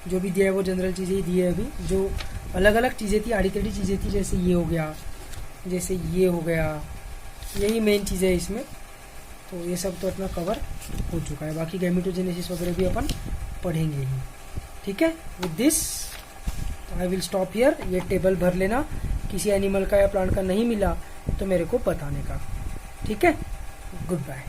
Speaker 1: जो भी दिया है वो जनरल चीज़ें ही दी है। अभी जो अलग अलग चीज़ें थी, आड़ी टेढ़ी चीज़ें थी, जैसे ये हो गया, जैसे ये हो गया, यही मेन चीज़ें है इसमें। तो ये सब तो अपना कवर हो चुका है। बाकी गैमेटोजेनेसिस वगैरह भी अपन पढ़ेंगे ही। ठीक है, with this I will stop here. ये टेबल भर लेना, किसी एनिमल का या प्लांट का नहीं मिला तो मेरे को बताने का। ठीक है, गुड बाय।